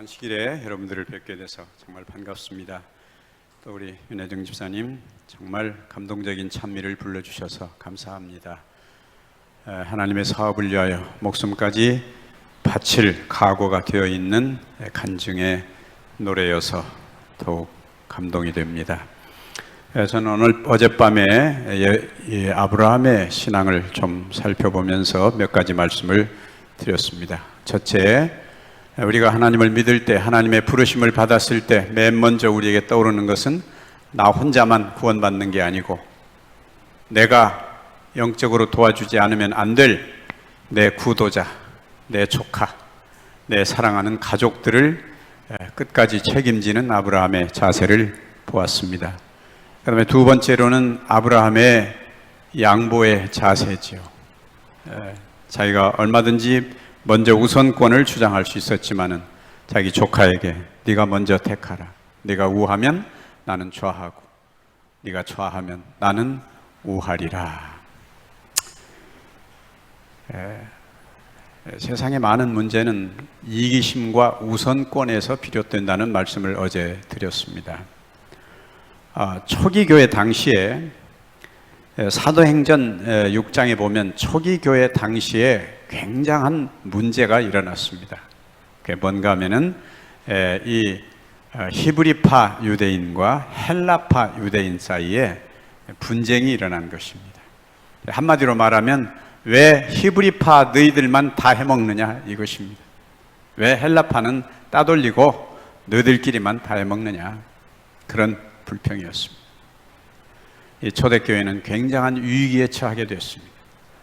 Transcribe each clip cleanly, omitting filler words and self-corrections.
안식일에 여러분들을 뵙게 돼서 정말 반갑습니다. 또 우리 윤혜정 집사님 정말 감동적인 찬미를 불러주셔서 감사합니다. 하나님의 사업을 위하여 목숨까지 바칠 각오가 되어 있는 간증의 노래여서 더욱 감동이 됩니다. 저는 어젯밤에 아브라함의 신앙을 좀 살펴보면서 몇 가지 말씀을 드렸습니다. 첫째, 우리가 하나님을 믿을 때, 하나님의 부르심을 받았을 때 맨 먼저 우리에게 떠오르는 것은 나 혼자만 구원받는 게 아니고 내가 영적으로 도와주지 않으면 안 될 내 구도자, 내 조카, 내 사랑하는 가족들을 끝까지 책임지는 아브라함의 자세를 보았습니다. 그 다음에 두 번째로는 아브라함의 양보의 자세지요. 자기가 얼마든지 먼저 우선권을 주장할 수 있었지만은 자기 조카에게 네가 먼저 택하라. 네가 우하면 나는 좌하고 네가 좌하면 나는 우하리라. 세상의 많은 문제는 이기심과 우선권에서 비롯된다는 말씀을 어제 드렸습니다. 초기 교회 당시에 사도행전 6장에 보면 초기 교회 당시에 굉장한 문제가 일어났습니다. 그게 뭔가 하면은 이 히브리파 유대인과 헬라파 유대인 사이에 분쟁이 일어난 것입니다. 한마디로 말하면 왜 히브리파 너희들만 다 해먹느냐 이것입니다. 왜 헬라파는 따돌리고 너희들끼리만 다 해먹느냐, 그런 불평이었습니다. 이 초대교회는 굉장한 위기에 처하게 됐습니다.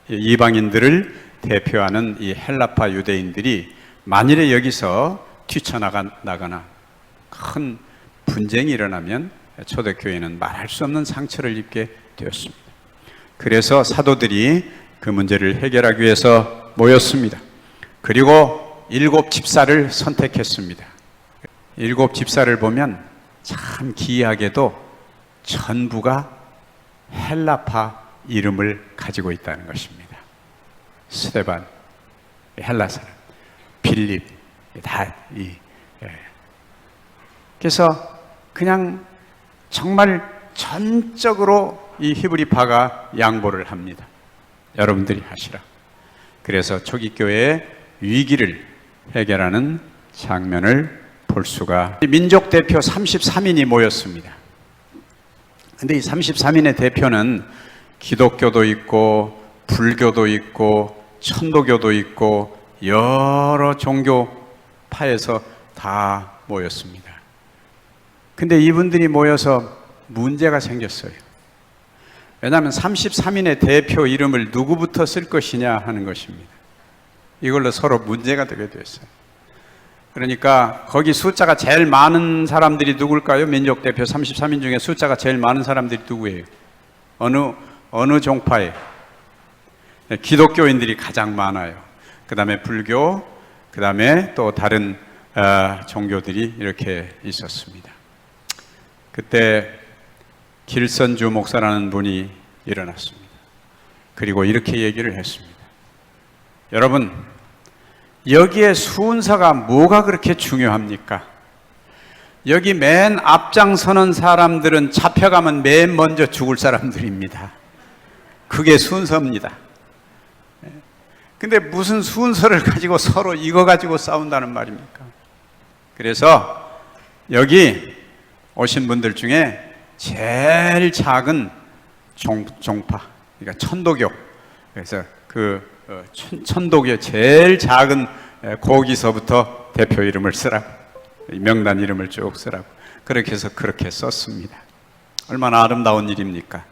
이방인들을 대표하는 이 헬라파 유대인들이 만일에 여기서 뛰쳐나가나 큰 분쟁이 일어나면 초대교회는 말할 수 없는 상처를 입게 되었습니다. 그래서 사도들이 그 문제를 해결하기 위해서 모였습니다. 그리고 7 집사를 선택했습니다. 7 집사를 보면 참 기이하게도 전부가 헬라파 이름을 가지고 있다는 것입니다. 스데반, 헬라 사람, 빌립, 다 그래서 그냥 정말 전적으로 이 히브리파가 양보를 합니다. 여러분들이 하시라. 그래서 초기 교회의 위기를 해결하는 장면을 볼 수가. 민족 대표 33인이 모였습니다. 근데 이 33인의 대표는 기독교도 있고 불교도 있고 천도교도 있고 여러 종교파에서 다 모였습니다. 근데 이분들이 모여서 문제가 생겼어요. 왜냐하면 33인의 대표 이름을 누구부터 쓸 것이냐 하는 것입니다. 이걸로 서로 문제가 되게 됐어요. 그러니까 거기 숫자가 제일 많은 사람들이 누굴까요? 민족 대표 33인 중에 숫자가 제일 많은 사람들이 누구예요? 어느 종파에? 기독교인들이 가장 많아요. 그 다음에 불교, 그 다음에 또 다른 종교들이 이렇게 있었습니다. 그때 길선주 목사라는 분이 일어났습니다. 그리고 이렇게 얘기를 했습니다. 여러분, 여기에 순서가 뭐가 그렇게 중요합니까? 여기 맨 앞장서는 사람들은 잡혀가면 맨 먼저 죽을 사람들입니다. 그게 순서입니다. 근데 무슨 순서를 가지고 서로 이거 가지고 싸운다는 말입니까? 그래서 여기 오신 분들 중에 제일 작은 종파, 그러니까 천도교, 그래서 천도교 제일 작은 거기서부터 대표 이름을 쓰라고, 명단 이름을 쭉 쓰라고, 그렇게 해서 그렇게 썼습니다. 얼마나 아름다운 일입니까?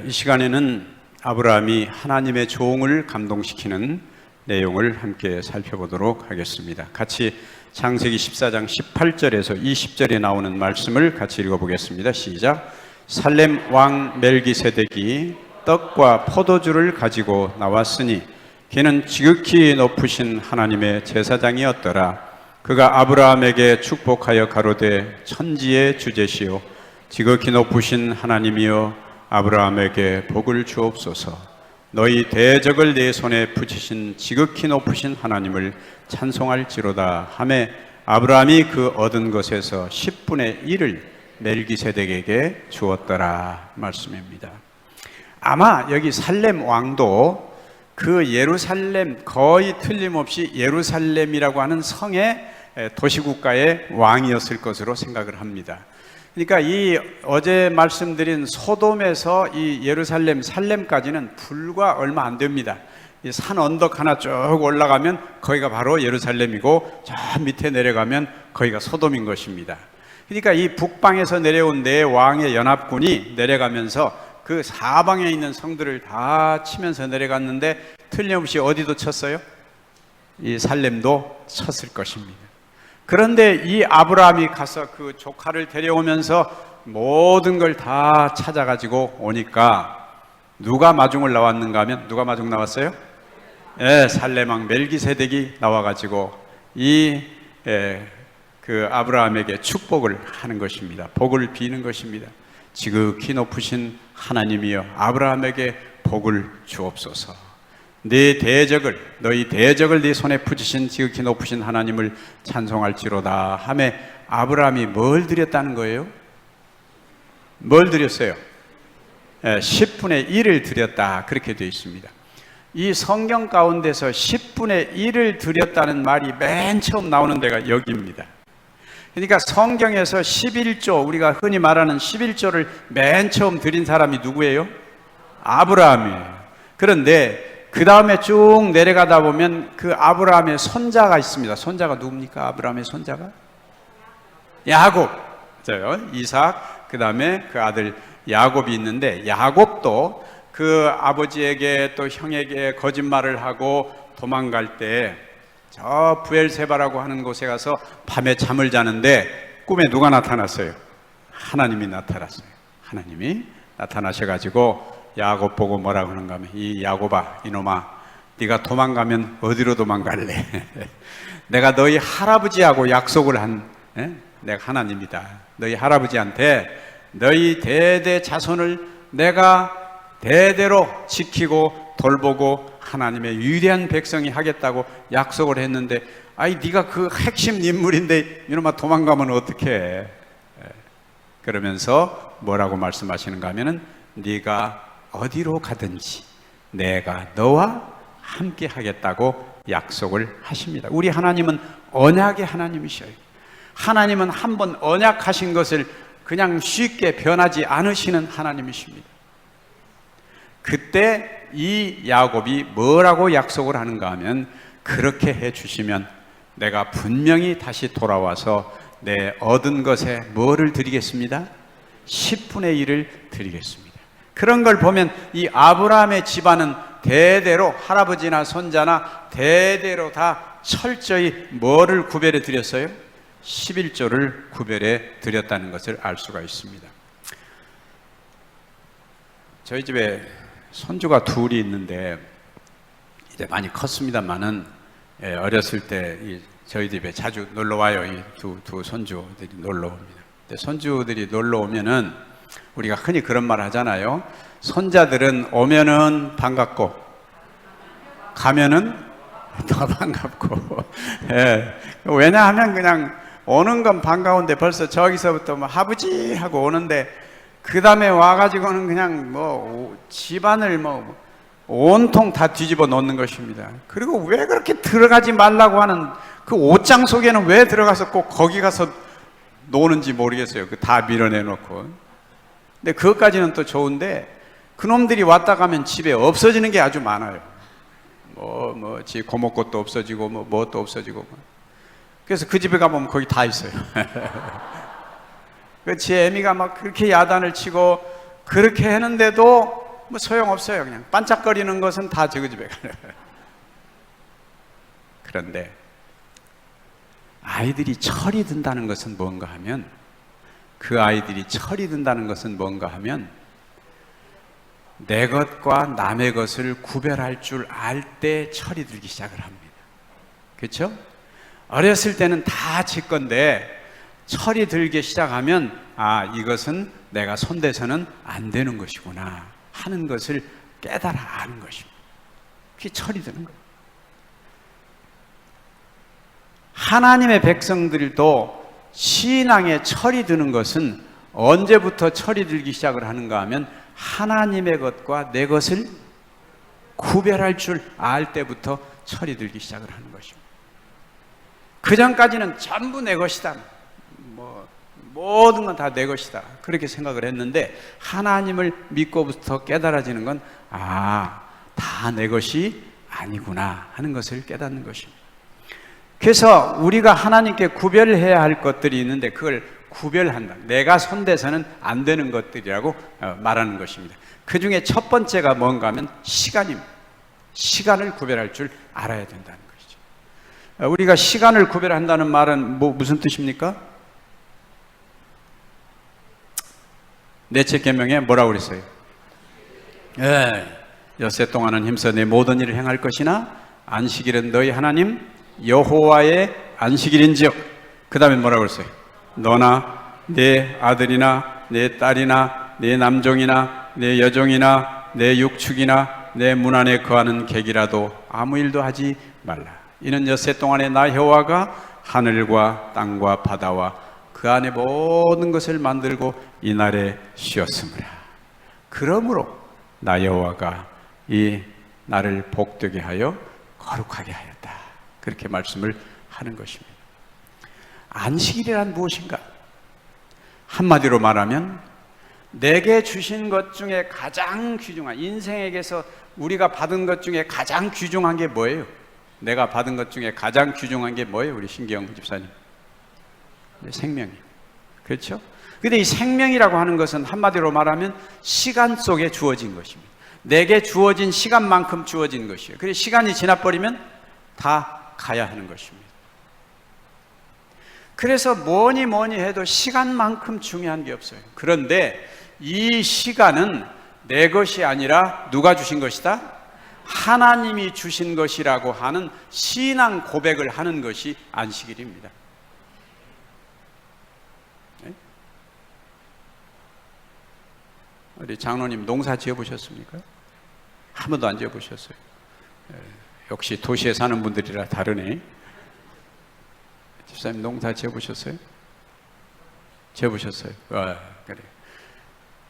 이 시간에는 아브라함이 하나님의 종을 감동시키는 내용을 함께 살펴보도록 하겠습니다. 같이 창세기 14장 18절에서 20절에 나오는 말씀을 같이 읽어보겠습니다. 시작. 살렘 왕 멜기세덱이 떡과 포도주를 가지고 나왔으니 그는 지극히 높으신 하나님의 제사장이었더라. 그가 아브라함에게 축복하여 가로되 천지의 주제시오 지극히 높으신 하나님이여 아브라함에게 복을 주옵소서. 너희 대적을 내 손에 붙이신 지극히 높으신 하나님을 찬송할지로다 하매 아브라함이 그 얻은 것에서 10분의 1을 멜기세덱에게 주었더라 말씀입니다. 아마 여기 살렘 왕도 그 예루살렘, 거의 틀림없이 예루살렘이라고 하는 성의 도시국가의 왕이었을 것으로 생각을 합니다. 그러니까 이 어제 말씀드린 소돔에서 이 예루살렘, 살렘까지는 불과 얼마 안 됩니다. 이 산 언덕 하나 쭉 올라가면 거기가 바로 예루살렘이고, 저 밑에 내려가면 거기가 소돔인 것입니다. 그러니까 이 북방에서 내려온 네 왕의 연합군이 내려가면서 그 사방에 있는 성들을 다 치면서 내려갔는데, 틀림없이 어디도 쳤어요? 이 살렘도 쳤을 것입니다. 그런데 이 아브라함이 가서 그 조카를 데려오면서 모든 걸 다 찾아가지고 오니까 누가 마중을 나왔는가 하면, 누가 마중 나왔어요? 살렘 왕 멜기세덱이 나와가지고 그 아브라함에게 축복을 하는 것입니다. 복을 비는 것입니다. 지극히 높으신 하나님이여, 아브라함에게 복을 주옵소서. 너희 대적을 네 손에 붙이신 지극히 높으신 하나님을 찬송할지로다 하며, 아브라함이 뭘 드렸다는 거예요? 뭘 드렸어요? 10분의 1을 드렸다, 그렇게 되어 있습니다. 이 성경 가운데서 10분의 1을 드렸다는 말이 맨 처음 나오는 데가 여기입니다. 그러니까 성경에서 11조, 우리가 흔히 말하는 11조를 맨 처음 드린 사람이 누구예요? 아브라함이에요. 그런데 그 다음에 쭉 내려가다 보면 그 아브라함의 손자가 있습니다. 손자가 누굽니까? 아브라함의 손자가? 야곱. 이삭, 그 다음에 그 아들 야곱이 있는데, 야곱도 그 아버지에게 또 형에게 거짓말을 하고 도망갈 때 저 부엘세바라고 하는 곳에 가서 밤에 잠을 자는데 꿈에 누가 나타났어요? 하나님이 나타났어요. 하나님이 나타나셔가지고 야곱 보고 뭐라고 하는가 하면, 이 야곱아, 이놈아, 네가 도망가면 어디로 도망갈래? 내가 너희 할아버지하고 약속을 한, 내가 하나님이다. 너희 할아버지한테 너희 대대 자손을 내가 대대로 지키고 돌보고 하나님의 위대한 백성이 하겠다고 약속을 했는데, 아이 네가 그 핵심 인물인데 이놈아 도망가면 어떡해? 그러면서 뭐라고 말씀하시는가 하면은, 네가 어디로 가든지 내가 너와 함께 하겠다고 약속을 하십니다. 우리 하나님은 언약의 하나님이셔요. 하나님은 한번 언약하신 것을 그냥 쉽게 변하지 않으시는 하나님이십니다. 그때 이 야곱이 뭐라고 약속을 하는가 하면, 그렇게 해 주시면 내가 분명히 다시 돌아와서 내 얻은 것에 뭐를 드리겠습니다? 10분의 1을 드리겠습니다. 그런 걸 보면 이 아브라함의 집안은 대대로, 할아버지나 손자나 대대로 다 철저히 뭐를 구별해 드렸어요? 11조를 구별해 드렸다는 것을 알 수가 있습니다. 저희 집에 손주가 둘이 있는데 이제 많이 컸습니다만은, 어렸을 때 저희 집에 자주 놀러 와요. 이 두 손주들이 놀러 옵니다. 근데 손주들이 놀러 오면은 우리가 흔히 그런 말 하잖아요. 손자들은 오면은 반갑고 가면은 더 반갑고. 왜냐하면 그냥 오는 건 반가운데 벌써 저기서부터 뭐 아버지 하고 오는데, 그 다음에 와가지고는 그냥 뭐 집안을 뭐 온통 다 뒤집어 놓는 것입니다. 그리고 왜 그렇게 들어가지 말라고 하는 그 옷장 속에는 왜 들어가서 꼭 거기 가서 노는지 모르겠어요. 그 다 밀어내놓고. 근데 그것까지는 또 좋은데, 그놈들이 왔다 가면 집에 없어지는 게 아주 많아요. 지 고목꽃도 없어지고 또 없어지고. 그래서 그 집에 가보면 거기 다 있어요. 제 애미가 막 그렇게 야단을 치고 그렇게 했는데도 뭐 소용없어요. 그냥 반짝거리는 것은 다 저 집에 가요. 그런데 아이들이 철이 든다는 것은 뭔가 하면, 그 아이들이 철이 든다는 것은 뭔가 하면, 내 것과 남의 것을 구별할 줄 알 때 철이 들기 시작을 합니다. 그렇죠? 어렸을 때는 다 제 건데 철이 들기 시작하면, 아, 이것은 내가 손대서는 안 되는 것이구나 하는 것을 깨달아 아는 것입니다. 그게 철이 드는 거예요. 하나님의 백성들도 신앙에 철이 드는 것은 언제부터 철이 들기 시작을 하는가 하면 하나님의 것과 내 것을 구별할 줄 알 때부터 철이 들기 시작을 하는 것입니다. 그 전까지는 전부 내 것이다. 모든 건 다 내 것이다. 그렇게 생각을 했는데 하나님을 믿고부터 깨달아지는 건 다 내 것이 아니구나 하는 것을 깨닫는 것입니다. 그래서 우리가 하나님께 구별해야 할 것들이 있는데 그걸 구별한다. 내가 손대서는 안 되는 것들이라고 말하는 것입니다. 그 중에 첫 번째가 뭔가 하면 시간입니다. 시간을 구별할 줄 알아야 된다는 것이죠. 우리가 시간을 구별한다는 말은 무슨 뜻입니까? 넷째 계명에 뭐라고 그랬어요? 엿새 동안은 힘써 내 모든 일을 행할 것이나 안식일은 너희 하나님 여호와의 안식일인지요. 그 다음에 뭐라고 그랬어요? 너나 내 아들이나 내 딸이나 내 남종이나 내 여종이나 내 육축이나 내 문 안에 거하는 객이라도 아무 일도 하지 말라. 이는 엿새 동안에 나 여호와가 하늘과 땅과 바다와 그 안에 모든 것을 만들고 이날에 쉬었으므라. 그러므로 나 여호와가 이 나를 복되게 하여 거룩하게 하였다. 그렇게 말씀을 하는 것입니다. 안식일이란 무엇인가? 한마디로 말하면 내게 주신 것 중에 가장 귀중한, 인생에게서 우리가 받은 것 중에 가장 귀중한 게 뭐예요? 내가 받은 것 중에 가장 귀중한 게 뭐예요? 우리 신기영 집사님. 생명이에요. 그렇죠? 근데 이 생명이라고 하는 것은 한마디로 말하면 시간 속에 주어진 것입니다. 내게 주어진 시간만큼 주어진 것이에요. 그래서 시간이 지나버리면 다 가야 하는 것입니다. 그래서 뭐니 해도 시간만큼 중요한 게 없어요. 그런데 이 시간은 내 것이 아니라 누가 주신 것이다? 하나님이 주신 것이라고 하는 신앙 고백을 하는 것이 안식일입니다. 우리 장로님 농사 지어보셨습니까? 한 번도 안 지어보셨어요. 역시 도시에 사는 분들이라 다르네. 집사님 농사 지어보셨어요? 지어보셨어요? 그래.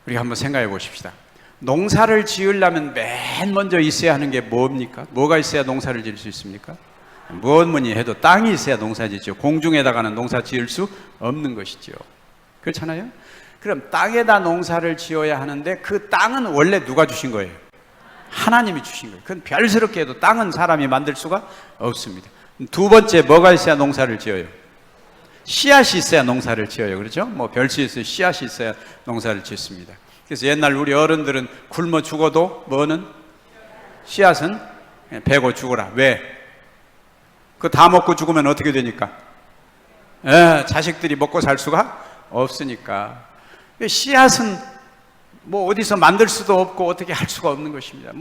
우리 한번 생각해 보십시다. 농사를 지으려면 맨 먼저 있어야 하는 게 뭡니까? 뭐가 있어야 농사를 지을 수 있습니까? 무엇무니 해도 땅이 있어야 농사 짓죠. 공중에다가는 농사 지을 수 없는 것이죠. 그렇잖아요? 그럼 땅에다 농사를 지어야 하는데 그 땅은 원래 누가 주신 거예요? 하나님이 주신 거예요. 그건 별스럽게 해도 땅은 사람이 만들 수가 없습니다. 두 번째, 뭐가 있어야 농사를 지어요? 씨앗이 있어야 농사를 지어요. 그렇죠? 별수 있어요. 씨앗이 있어야 농사를 짓습니다. 그래서 옛날 우리 어른들은 굶어 죽어도 뭐는? 씨앗은 베고 죽어라. 왜? 그거 다 먹고 죽으면 어떻게 되니까? 자식들이 먹고 살 수가 없으니까. 씨앗은 어디서 만들 수도 없고 어떻게 할 수가 없는 것입니다.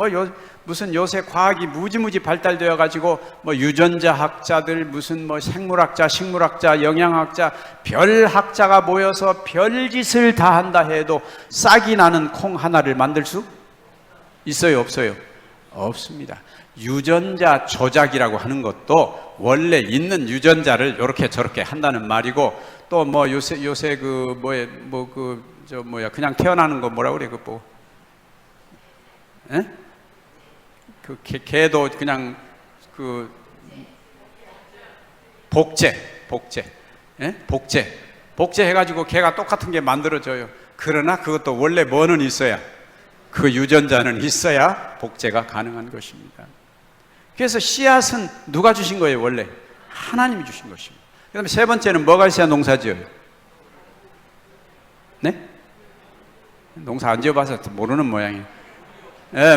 무슨 요새 과학이 무지무지 발달되어 가지고 유전자 학자들, 무슨 생물학자, 식물학자, 영양학자, 별 학자가 모여서 별짓을 다 한다 해도 싹이 나는 콩 하나를 만들 수 있어요, 없어요? 없습니다. 유전자 조작이라고 하는 것도 원래 있는 유전자를 이렇게 저렇게 한다는 말이고, 또 요새 그냥 태어나는 거 뭐라 그래? 개도 그냥 복제 해가지고 개가 똑같은 게 만들어져요. 그러나 그것도 원래 뭐는 있어야, 그 유전자는 있어야 복제가 가능한 것입니다. 그래서 씨앗은 누가 주신 거예요? 원래 하나님이 주신 것입니다. 그 다음에 세 번째는 뭐가 있어야 농사 지어요? 네? 농사 안 지어봐서 모르는 모양이에요.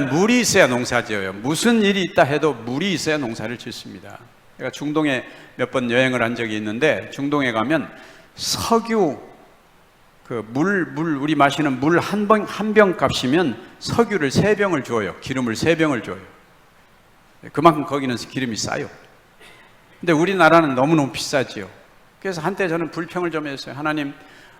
물이 있어야 농사 지어요. 무슨 일이 있다 해도 물이 있어야 농사를 짓습니다. 제가 중동에 몇 번 여행을 한 적이 있는데, 중동에 가면 석유, 우리 마시는 물 한 병 값이면 석유를 3병을 줘요. 기름을 3병을 줘요. 그만큼 거기는 기름이 싸요. 근데 우리나라는 너무너무 비싸지요. 그래서 한때 저는 불평을 좀 했어요. 하나님,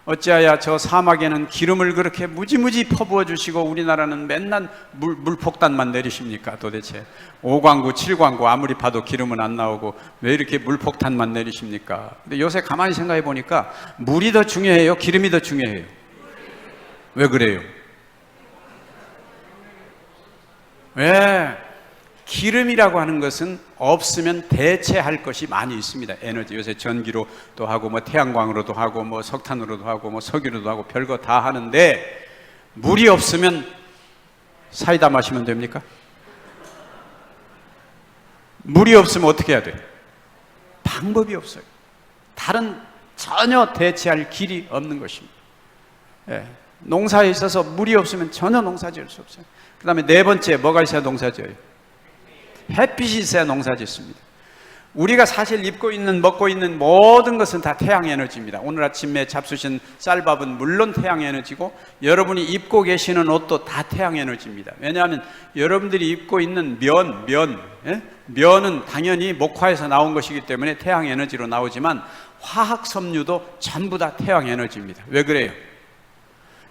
어찌하여 저 사막에는 기름을 그렇게 무지무지 퍼부어 주시고 우리나라는 맨날 물폭탄만 내리십니까? 도대체 5광구 7광구 아무리 봐도 기름은 안 나오고 왜 이렇게 물폭탄만 내리십니까? 근데 요새 가만히 생각해 보니까 물이 더 중요해요? 기름이 더 중요해요? 왜 그래요? 왜? 기름이라고 하는 것은 없으면 대체할 것이 많이 있습니다. 에너지, 요새 전기로도 하고 뭐 태양광으로도 하고 뭐 석탄으로도 하고 뭐 석유로도 하고 별거 다 하는데, 물이 없으면 사이다 마시면 됩니까? 물이 없으면 어떻게 해야 돼요? 방법이 없어요. 다른 전혀 대체할 길이 없는 것입니다. 예. 농사에 있어서 물이 없으면 전혀 농사 지을 수 없어요. 그 다음에 네 번째, 뭐가 있어야 농사 지어요? 햇빛이 있어야 농사 짓습니다. 우리가 사실 입고 있는 먹고 있는 모든 것은 다 태양 에너지입니다. 오늘 아침에 잡수신 쌀밥은 물론 태양 에너지고 여러분이 입고 계시는 옷도 다 태양 에너지입니다. 왜냐하면 여러분들이 입고 있는 면은 당연히 목화에서 나온 것이기 때문에 태양 에너지로 나오지만 화학 섬유도 전부 다 태양 에너지입니다. 왜 그래요?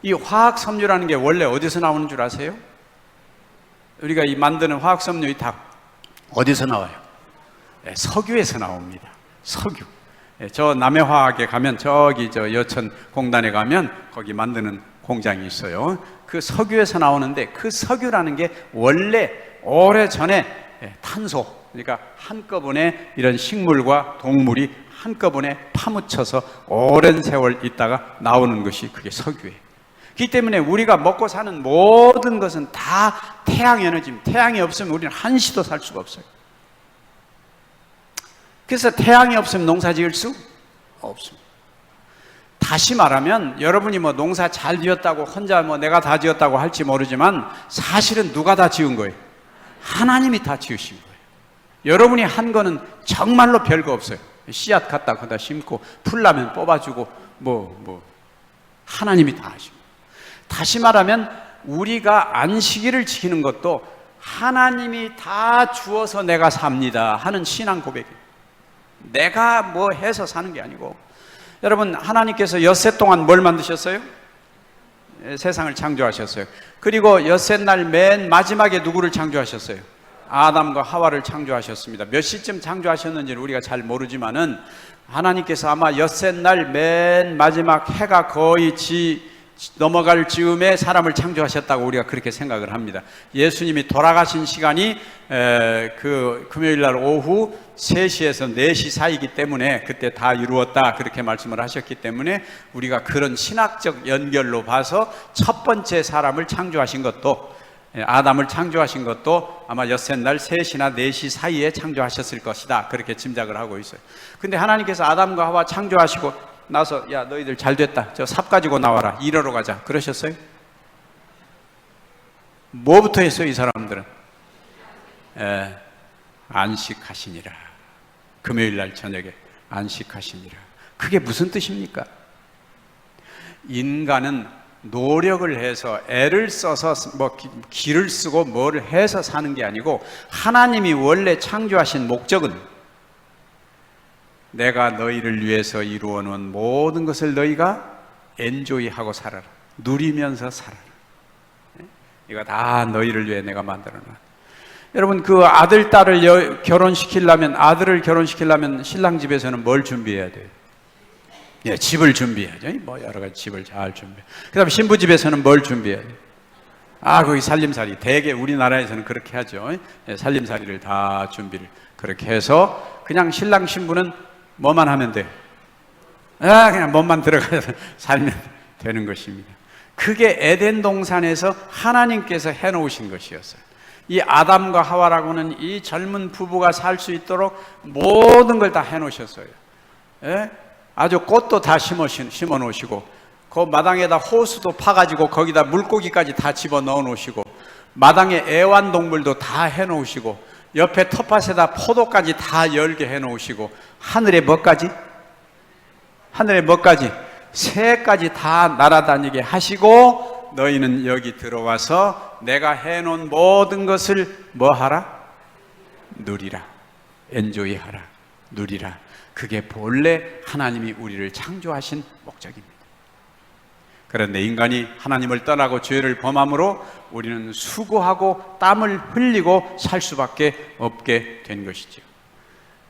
이 화학 섬유라는 게 원래 어디서 나오는 줄 아세요? 우리가 이 만드는 화학 섬유이 다 어디서 나와요? 석유에서 나옵니다. 석유. 저 남해화학에 가면 저기 저 여천 공단에 가면 거기 만드는 공장이 있어요. 그 석유에서 나오는데 그 석유라는 게 원래 오래전에 탄소, 그러니까 한꺼번에 이런 식물과 동물이 한꺼번에 파묻혀서 오랜 세월 있다가 나오는 것이 그게 석유예요. 그렇기 때문에 우리가 먹고 사는 모든 것은 다 태양 에너지입니다. 태양이 없으면 우리는 한시도 살 수가 없어요. 그래서 태양이 없으면 농사 지을 수 없습니다. 다시 말하면 여러분이 뭐 농사 잘 지었다고 혼자 뭐 내가 다 지었다고 할지 모르지만 사실은 누가 다 지은 거예요? 하나님이 다 지으신 거예요. 여러분이 한 거는 정말로 별거 없어요. 씨앗 갖다 거기다 심고 풀나면 뽑아주고 하나님이 다 하신 거예요. 다시 말하면 우리가 안식일을 지키는 것도 하나님이 다 주어서 내가 삽니다 하는 신앙 고백이에요. 내가 뭐 해서 사는 게 아니고, 여러분 하나님께서 엿새 동안 뭘 만드셨어요? 세상을 창조하셨어요. 그리고 엿새 날 맨 마지막에 누구를 창조하셨어요? 아담과 하와를 창조하셨습니다. 몇 시쯤 창조하셨는지는 우리가 잘 모르지만은 하나님께서 아마 엿새 날 맨 마지막 해가 거의 넘어갈 즈음에 사람을 창조하셨다고 우리가 그렇게 생각을 합니다. 예수님이 돌아가신 시간이 그 금요일 날 오후 3시에서 4시 사이기 때문에 그때 다 이루었다 그렇게 말씀을 하셨기 때문에 우리가 그런 신학적 연결로 봐서 첫 번째 사람을 창조하신 것도, 아담을 창조하신 것도 아마 엿새 날 3시나 4시 사이에 창조하셨을 것이다 그렇게 짐작을 하고 있어요. 근데 하나님께서 아담과 하와 창조하시고 나서 야 너희들 잘 됐다, 저 삽 가지고 나와라, 일하러 가자 그러셨어요? 뭐부터 했어요 이 사람들은? 안식하시니라. 금요일 날 저녁에 안식하시니라. 그게 무슨 뜻입니까? 인간은 노력을 해서 애를 써서 뭐 기를 쓰고 뭘 해서 사는 게 아니고, 하나님이 원래 창조하신 목적은 내가 너희를 위해서 이루어 놓은 모든 것을 너희가 엔조이하고 살아라, 누리면서 살아라. 이거 다 너희를 위해 내가 만들어 놨다. 여러분 그 아들 딸을 결혼시키려면, 아들을 결혼시키려면 신랑 집에서는 뭘 준비해야 돼요? 예, 집을 준비해야죠. 뭐 여러 가지 집을 잘 준비해. 그 다음에 신부 집에서는 뭘 준비해야 돼요? 거기 살림살이. 대개 우리나라에서는 그렇게 하죠. 예, 살림살이를 다 준비를 그렇게 해서 그냥 신랑 신부는 뭐만 하면 돼? 그냥 몸만 들어가서 살면 되는 것입니다. 그게 에덴 동산에서 하나님께서 해놓으신 것이었어요. 이 아담과 하와라고는 이 젊은 부부가 살 수 있도록 모든 걸 다 해놓으셨어요. 예? 아주 꽃도 다 심어 놓으시고, 그 마당에다 호수도 파가지고 거기다 물고기까지 다 집어 넣어 놓으시고, 마당에 애완동물도 다 해놓으시고, 옆에 텃밭에다 포도까지 다 열게 해놓으시고, 하늘에 뭐까지? 하늘에 뭐까지? 새까지 다 날아다니게 하시고, 너희는 여기 들어와서 내가 해놓은 모든 것을 뭐 하라? 누리라. 엔조이 하라. 누리라. 그게 본래 하나님이 우리를 창조하신 목적입니다. 그런데 인간이 하나님을 떠나고 죄를 범함으로 우리는 수고하고 땀을 흘리고 살 수밖에 없게 된 것이죠.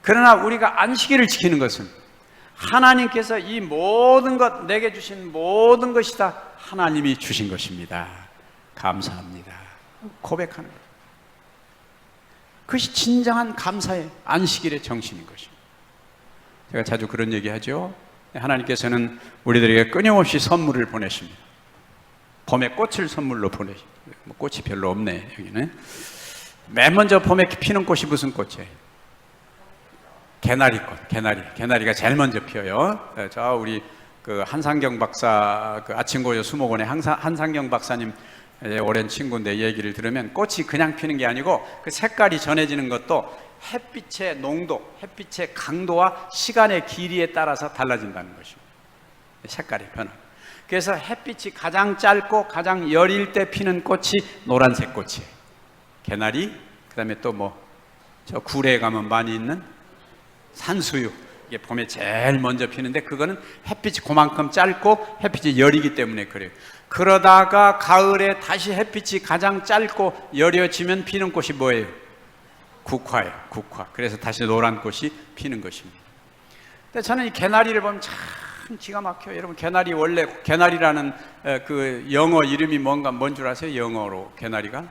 그러나 우리가 안식일을 지키는 것은 하나님께서 이 모든 것, 내게 주신 모든 것이 다 하나님이 주신 것입니다. 감사합니다. 고백하는 것. 그것이 진정한 감사의 안식일의 정신인 것입니다. 제가 자주 그런 얘기 하죠. 하나님께서는 우리들에게 끊임없이 선물을 보내십니다. 봄에 꽃을 선물로 보내십니다. 꽃이 별로 없네, 여기는. 맨 먼저 봄에 피는 꽃이 무슨 꽃이에요? 개나리꽃, 개나리가 제일 먼저 피어요. 저 우리 그 한상경 박사, 그 아침고요 수목원의 한상경 박사님 오랜 친구인데 얘기를 들으면 꽃이 그냥 피는 게 아니고 그 색깔이 전해지는 것도 햇빛의 농도, 햇빛의 강도와 시간의 길이에 따라서 달라진다는 것입니다. 색깔이 변화. 그래서 햇빛이 가장 짧고 가장 여릴 때 피는 꽃이 노란색 꽃이에요. 개나리, 그 다음에 또 뭐 저 굴에 가면 많이 있는 산수유, 이게 봄에 제일 먼저 피는데 그거는 햇빛이 그만큼 짧고 햇빛이 여리기 때문에 그래요. 그러다가 가을에 다시 햇빛이 가장 짧고 여려지면 피는 꽃이 뭐예요? 국화예요. 국화. 그래서 다시 노란 꽃이 피는 것입니다. 근데 저는 이 개나리를 보면 참 기가 막혀요. 여러분, 개나리 원래 개나리라는 그 영어 이름이 뭔 줄 아세요? 영어로 개나리가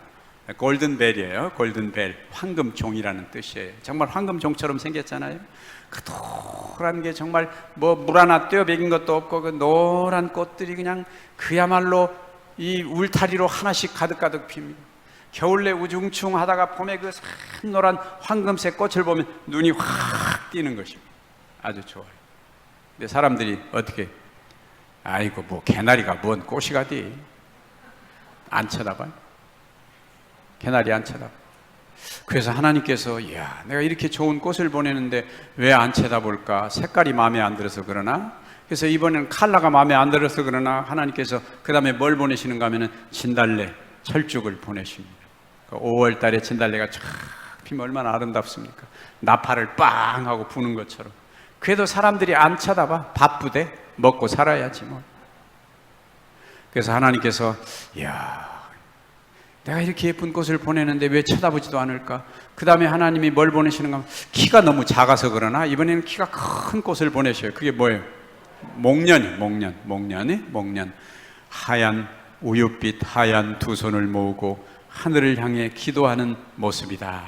골든벨이에요. 골든벨, 황금종이라는 뜻이에요. 정말 황금종처럼 생겼잖아요. 그 노란 게 정말 뭐 물 하나 떼어베긴 것도 없고 그 노란 꽃들이 그냥 그야말로 이 울타리로 하나씩 가득가득 핍니다. 겨울에 우중충하다가 봄에 그 산노란 황금색 꽃을 보면 눈이 확 띄는 것입니다. 아주 좋아요. 근데 사람들이 어떻게, 아이고 뭐 개나리가 뭔 꽃이가디, 안 쳐다봐요. 개나리 안 쳐다봐. 그래서 하나님께서 이야, 내가 이렇게 좋은 꽃을 보내는데 왜 안 쳐다볼까? 색깔이 마음에 안 들어서 그러나? 그래서 이번에는 컬러가 마음에 안 들어서 그러나 하나님께서 그 다음에 뭘 보내시는가 하면은 진달래, 철쭉을 보내십니다. 5월 달에 진달래가 쫙 피면 얼마나 아름답습니까? 나팔을 빵 하고 부는 것처럼. 그래도 사람들이 안 쳐다봐. 바쁘대. 먹고 살아야지 뭐. 그래서 하나님께서 이야, 내가 이렇게 예쁜 꽃을 보내는데 왜 쳐다보지도 않을까? 그 다음에 하나님이 뭘 보내시는가 하면 키가 너무 작아서 그러나 이번에는 키가 큰 꽃을 보내셔요. 그게 뭐예요? 목련. 하얀 우윳빛 하얀 두 손을 모으고 하늘을 향해 기도하는 모습이다.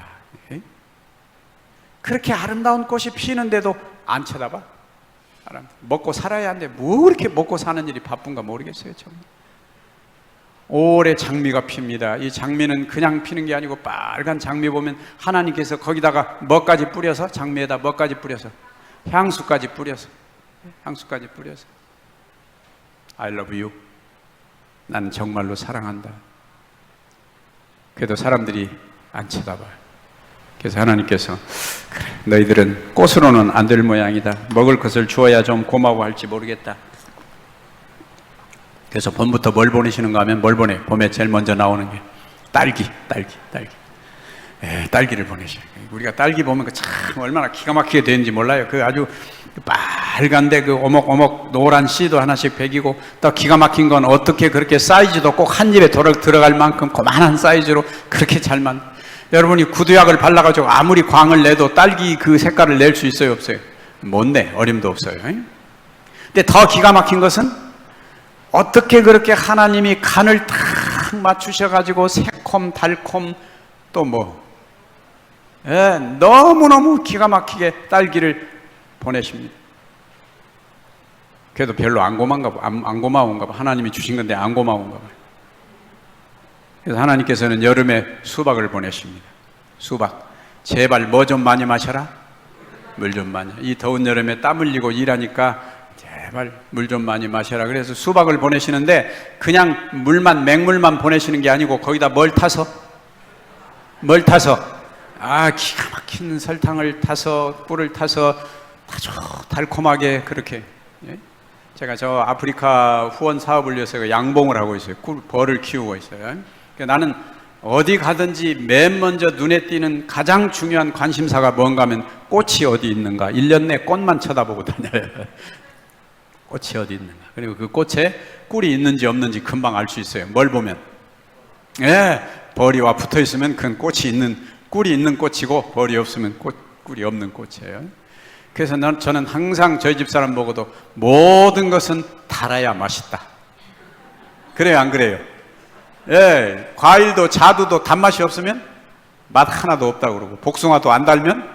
그렇게 아름다운 꽃이 피는데도 안 쳐다봐? 먹고 살아야 하는데 뭐 이렇게 먹고 사는 일이 바쁜가 모르겠어요. 정말. 5월에 장미가 핍니다. 이 장미는 그냥 피는 게 아니고 빨간 장미 보면 하나님께서 거기다가 뭐까지 뿌려서, 장미에다 뭐까지 뿌려서, 향수까지 뿌려서 I love you. 나는 정말로 사랑한다. 그래도 사람들이 안 쳐다봐요. 그래서 하나님께서 그래, 너희들은 꽃으로는 안 될 모양이다. 먹을 것을 주어야 좀 고마워할지 모르겠다. 그래서 봄부터 뭘 보내시는가 하면 뭘 보내? 봄에 제일 먼저 나오는 게 딸기. 딸기를 보내셔요. 우리가 딸기 보면 참 얼마나 기가 막히게 되는지 몰라요. 그 아주 빨간데 그 오목오목 노란 씨도 하나씩 베기고, 또 기가 막힌 건 어떻게 그렇게 사이즈도 꼭 한 입에 들어갈 만큼 그만한 사이즈로 그렇게 잘만. 여러분이 구두약을 발라가지고 아무리 광을 내도 딸기 그 색깔을 낼 수 있어요, 없어요? 못 내. 어림도 없어요. 근데 더 기가 막힌 것은 어떻게 그렇게 하나님이 간을 딱 맞추셔가지고 새콤 달콤 또 뭐 너무너무 기가 막히게 딸기를 보내십니다. 그래도 별로 안 고마운가 봐. 하나님이 주신 건데 안 고마운가 봐. 그래서 하나님께서는 여름에 수박을 보내십니다. 수박. 제발 뭐 좀 많이 마셔라. 물 좀 많이. 이 더운 여름에 땀 흘리고 일하니까 제발 물 좀 많이 마셔라. 그래서 수박을 보내시는데 그냥 맹물만 보내시는 게 아니고 거기다 뭘 타서 기가 막힌 설탕을 타서, 꿀을 타서 아주 달콤하게 그렇게. 제가 저 아프리카 후원 사업을 위해서 양봉을 하고 있어요. 벌을 키우고 있어요. 나는 어디 가든지 맨 먼저 눈에 띄는 가장 중요한 관심사가 뭔가 하면 꽃이 어디 있는가. 1년 내 꽃만 쳐다보고 다녀요. 꽃이 어디 있는가. 그리고 그 꽃에 꿀이 있는지 없는지 금방 알 수 있어요. 뭘 보면? 예, 벌이와 붙어 있으면 그건 꿀이 있는 꽃이고, 벌이 없으면 꿀이 없는 꽃이에요. 그래서 저는 항상 저희 집 사람 보고도 모든 것은 달아야 맛있다. 그래요, 안 그래요? 예, 과일도 자두도 단맛이 없으면 맛 하나도 없다고 그러고, 복숭아도 안 달면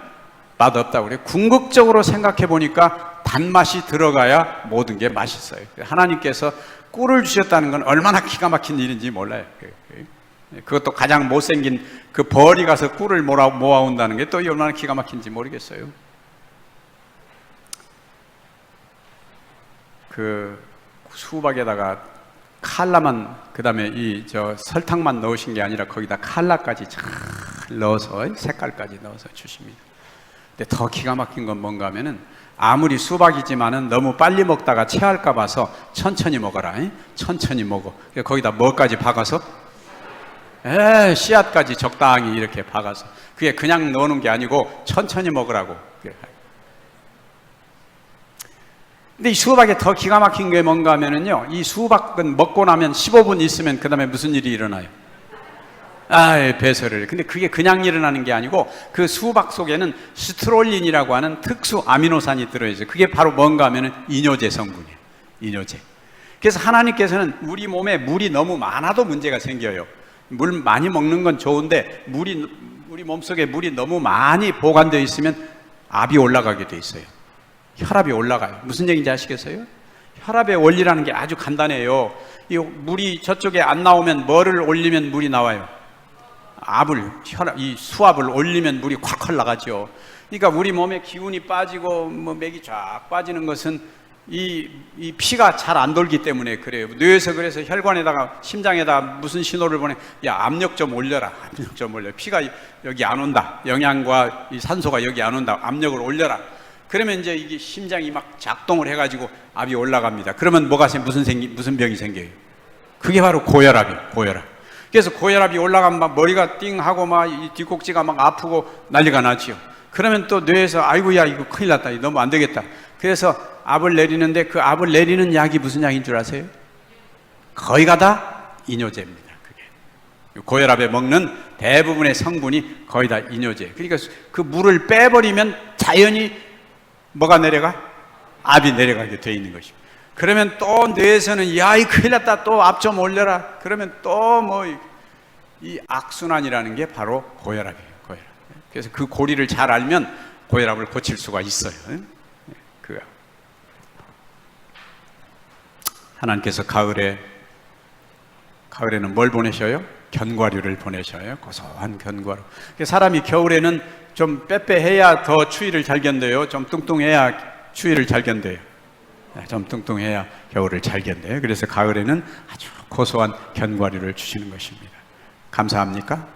맛 없다고 그래요. 궁극적으로 생각해 보니까 단맛이 들어가야 모든 게 맛있어요. 하나님께서 꿀을 주셨다는 건 얼마나 기가 막힌 일인지 몰라요. 그것도 가장 못생긴 그 벌이 가서 꿀을 모아온다는 게 또 얼마나 기가 막힌지 모르겠어요. 그 수박에다가 칼라만, 그 다음에 설탕만 넣으신 게 아니라 거기다 칼라까지 잘 넣어서 색깔까지 넣어서 주십니다. 근데 더 기가 막힌 건 뭔가 하면은, 아무리 수박이지만은 너무 빨리 먹다가 체할까 봐서 천천히 먹어라. 천천히 먹어. 거기다 뭐까지 박아서? 씨앗까지 적당히 이렇게 박아서. 그게 그냥 넣는 게 아니고 천천히 먹으라고. 근데 이 수박에 더 기가 막힌 게 뭔가 하면은요, 이 수박은 먹고 나면 15분 있으면 그 다음에 무슨 일이 일어나요? 배설을. 근데 그게 그냥 일어나는 게 아니고, 그 수박 속에는 스트롤린이라고 하는 특수 아미노산이 들어있어요. 그게 바로 뭔가 하면은 이뇨제 성분이에요. 이뇨제. 그래서 하나님께서는 우리 몸에 물이 너무 많아도 문제가 생겨요. 물 많이 먹는 건 좋은데, 우리 몸속에 물이 너무 많이 보관되어 있으면 압이 올라가게 돼 있어요. 혈압이 올라가요. 무슨 얘기인지 아시겠어요? 혈압의 원리라는 게 아주 간단해요. 이 물이 저쪽에 안 나오면 뭐를 올리면 물이 나와요? 이 수압을 올리면 물이 콸콸 나가죠. 그러니까 우리 몸에 기운이 빠지고 맥이 쫙 빠지는 것은 이 피가 잘 안 돌기 때문에 그래요. 뇌에서 그래서 혈관에다가, 심장에다가 무슨 신호를 보내? 야, 압력 좀 올려라. 압력 좀 올려. 피가 여기 안 온다. 영양과 이 산소가 여기 안 온다. 압력을 올려라. 그러면 이제 이게 심장이 막 작동을 해가지고 압이 올라갑니다. 그러면 무슨 병이 생겨요? 그게 바로 고혈압이에요. 고혈압. 그래서 고혈압이 올라가면 막 머리가 띵하고 막 이 뒷꼭지가 막 아프고 난리가 나지요. 그러면 또 뇌에서 아이고야 이거 큰일 났다. 너무 안 되겠다. 그래서 압을 내리는데, 그 압을 내리는 약이 무슨 약인 줄 아세요? 거의가 다 이뇨제입니다. 그게 고혈압에 먹는 대부분의 성분이 거의 다 이뇨제. 그러니까 그 물을 빼버리면 자연히 뭐가 내려가? 압이 내려가게 돼 있는 것입니다. 그러면 또 뇌에서는 야, 이 큰일 났다. 또 압 좀 올려라. 그러면 또 이 악순환이라는 게 바로 고혈압이에요. 고혈압. 그래서 그 고리를 잘 알면 고혈압을 고칠 수가 있어요. 하나님께서 가을에는 뭘 보내셔요? 견과류를 보내셔요. 고소한 견과류. 사람이 겨울에는 좀 빼빼해야 더 추위를 잘 견뎌요. 좀 뚱뚱해야 추위를 잘 견뎌요. 좀 뚱뚱해야 겨울을 잘 견뎌요. 그래서 가을에는 아주 고소한 견과류를 주시는 것입니다. 감사합니까?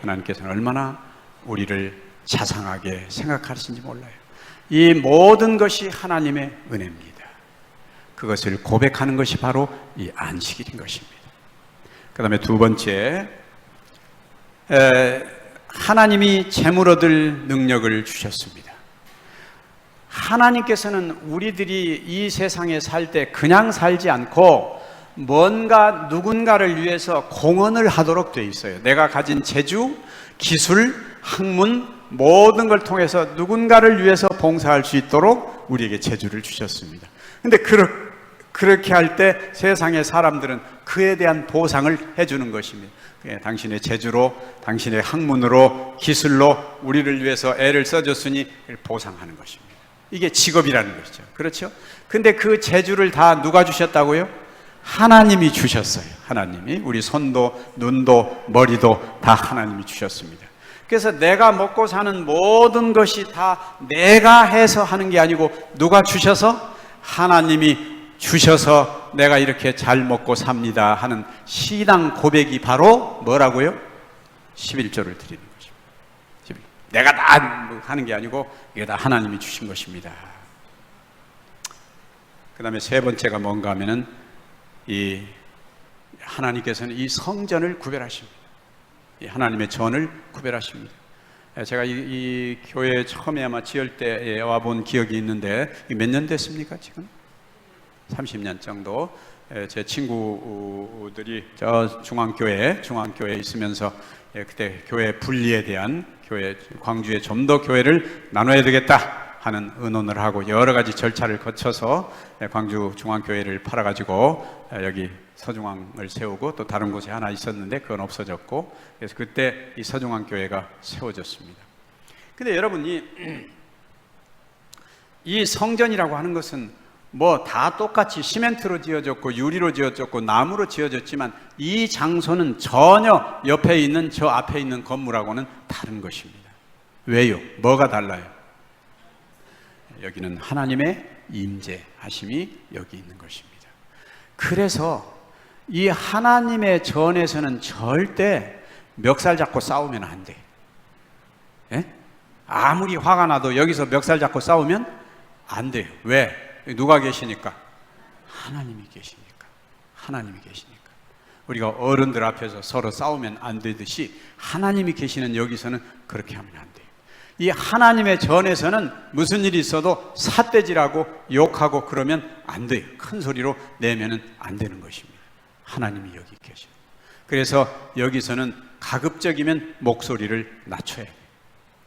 하나님께서는 얼마나 우리를 자상하게 생각하시는지 몰라요. 이 모든 것이 하나님의 은혜입니다. 그것을 고백하는 것이 바로 이 안식일인 것입니다. 그 다음에 두 번째, 하나님이 재물 얻을 능력을 주셨습니다. 하나님께서는 우리들이 이 세상에 살 때 그냥 살지 않고 뭔가 누군가를 위해서 공헌을 하도록 되어 있어요. 내가 가진 재주, 기술, 학문 모든 걸 통해서 누군가를 위해서 봉사할 수 있도록 우리에게 재주를 주셨습니다. 근데 그렇게 할 때 세상의 사람들은 그에 대한 보상을 해주는 것입니다. 당신의 재주로, 당신의 학문으로, 기술로 우리를 위해서 애를 써줬으니 보상하는 것입니다. 이게 직업이라는 것이죠. 그렇죠? 근데 그 재주를 다 누가 주셨다고요? 하나님이 주셨어요. 하나님이. 우리 손도 눈도 머리도 다 하나님이 주셨습니다. 그래서 내가 먹고 사는 모든 것이 다 내가 해서 하는 게 아니고 누가 주셔서? 하나님이 주셔서 내가 이렇게 잘 먹고 삽니다 하는 신앙 고백이 바로 뭐라고요? 11조를 드리는 것입니다. 내가 다 하는 게 아니고 이게 다 하나님이 주신 것입니다. 그 다음에 세 번째가 뭔가 하면은 하나님께서는 이 성전을 구별하십니다. 이 하나님의 전을 구별하십니다. 제가 이 교회 처음에 아마 지을 때 와본 기억이 있는데 몇 년 됐습니까 지금? 30년 정도 제 친구들이 저 중앙교회에 있으면서 그때 교회 분리에 대한 광주에 좀 더 교회를 나눠야 되겠다 하는 의논을 하고 여러 가지 절차를 거쳐서 광주 중앙교회를 팔아가지고 여기 서중앙을 세우고 또 다른 곳에 하나 있었는데 그건 없어졌고 그래서 그때 이 서중앙교회가 세워졌습니다. 근데 여러분이 이 성전이라고 하는 것은 뭐 다 똑같이 시멘트로 지어졌고 유리로 지어졌고 나무로 지어졌지만 이 장소는 전혀 옆에 있는 저 앞에 있는 건물하고는 다른 것입니다. 왜요? 뭐가 달라요? 여기는 하나님의 임재하심이 여기 있는 것입니다. 그래서 이 하나님의 전에서는 절대 멱살 잡고 싸우면 안 돼. 예? 아무리 화가 나도 여기서 멱살 잡고 싸우면 안 돼요. 왜? 누가 계시니까? 하나님이 계시니까. 하나님이 계시니까. 우리가 어른들 앞에서 서로 싸우면 안 되듯이 하나님이 계시는 여기서는 그렇게 하면 안 돼요. 이 하나님의 전에서는 무슨 일이 있어도 삿대질하고 욕하고 그러면 안 돼요. 큰 소리로 내면은 안 되는 것입니다. 하나님이 여기 계셔. 그래서 여기서는 가급적이면 목소리를 낮춰야 돼요.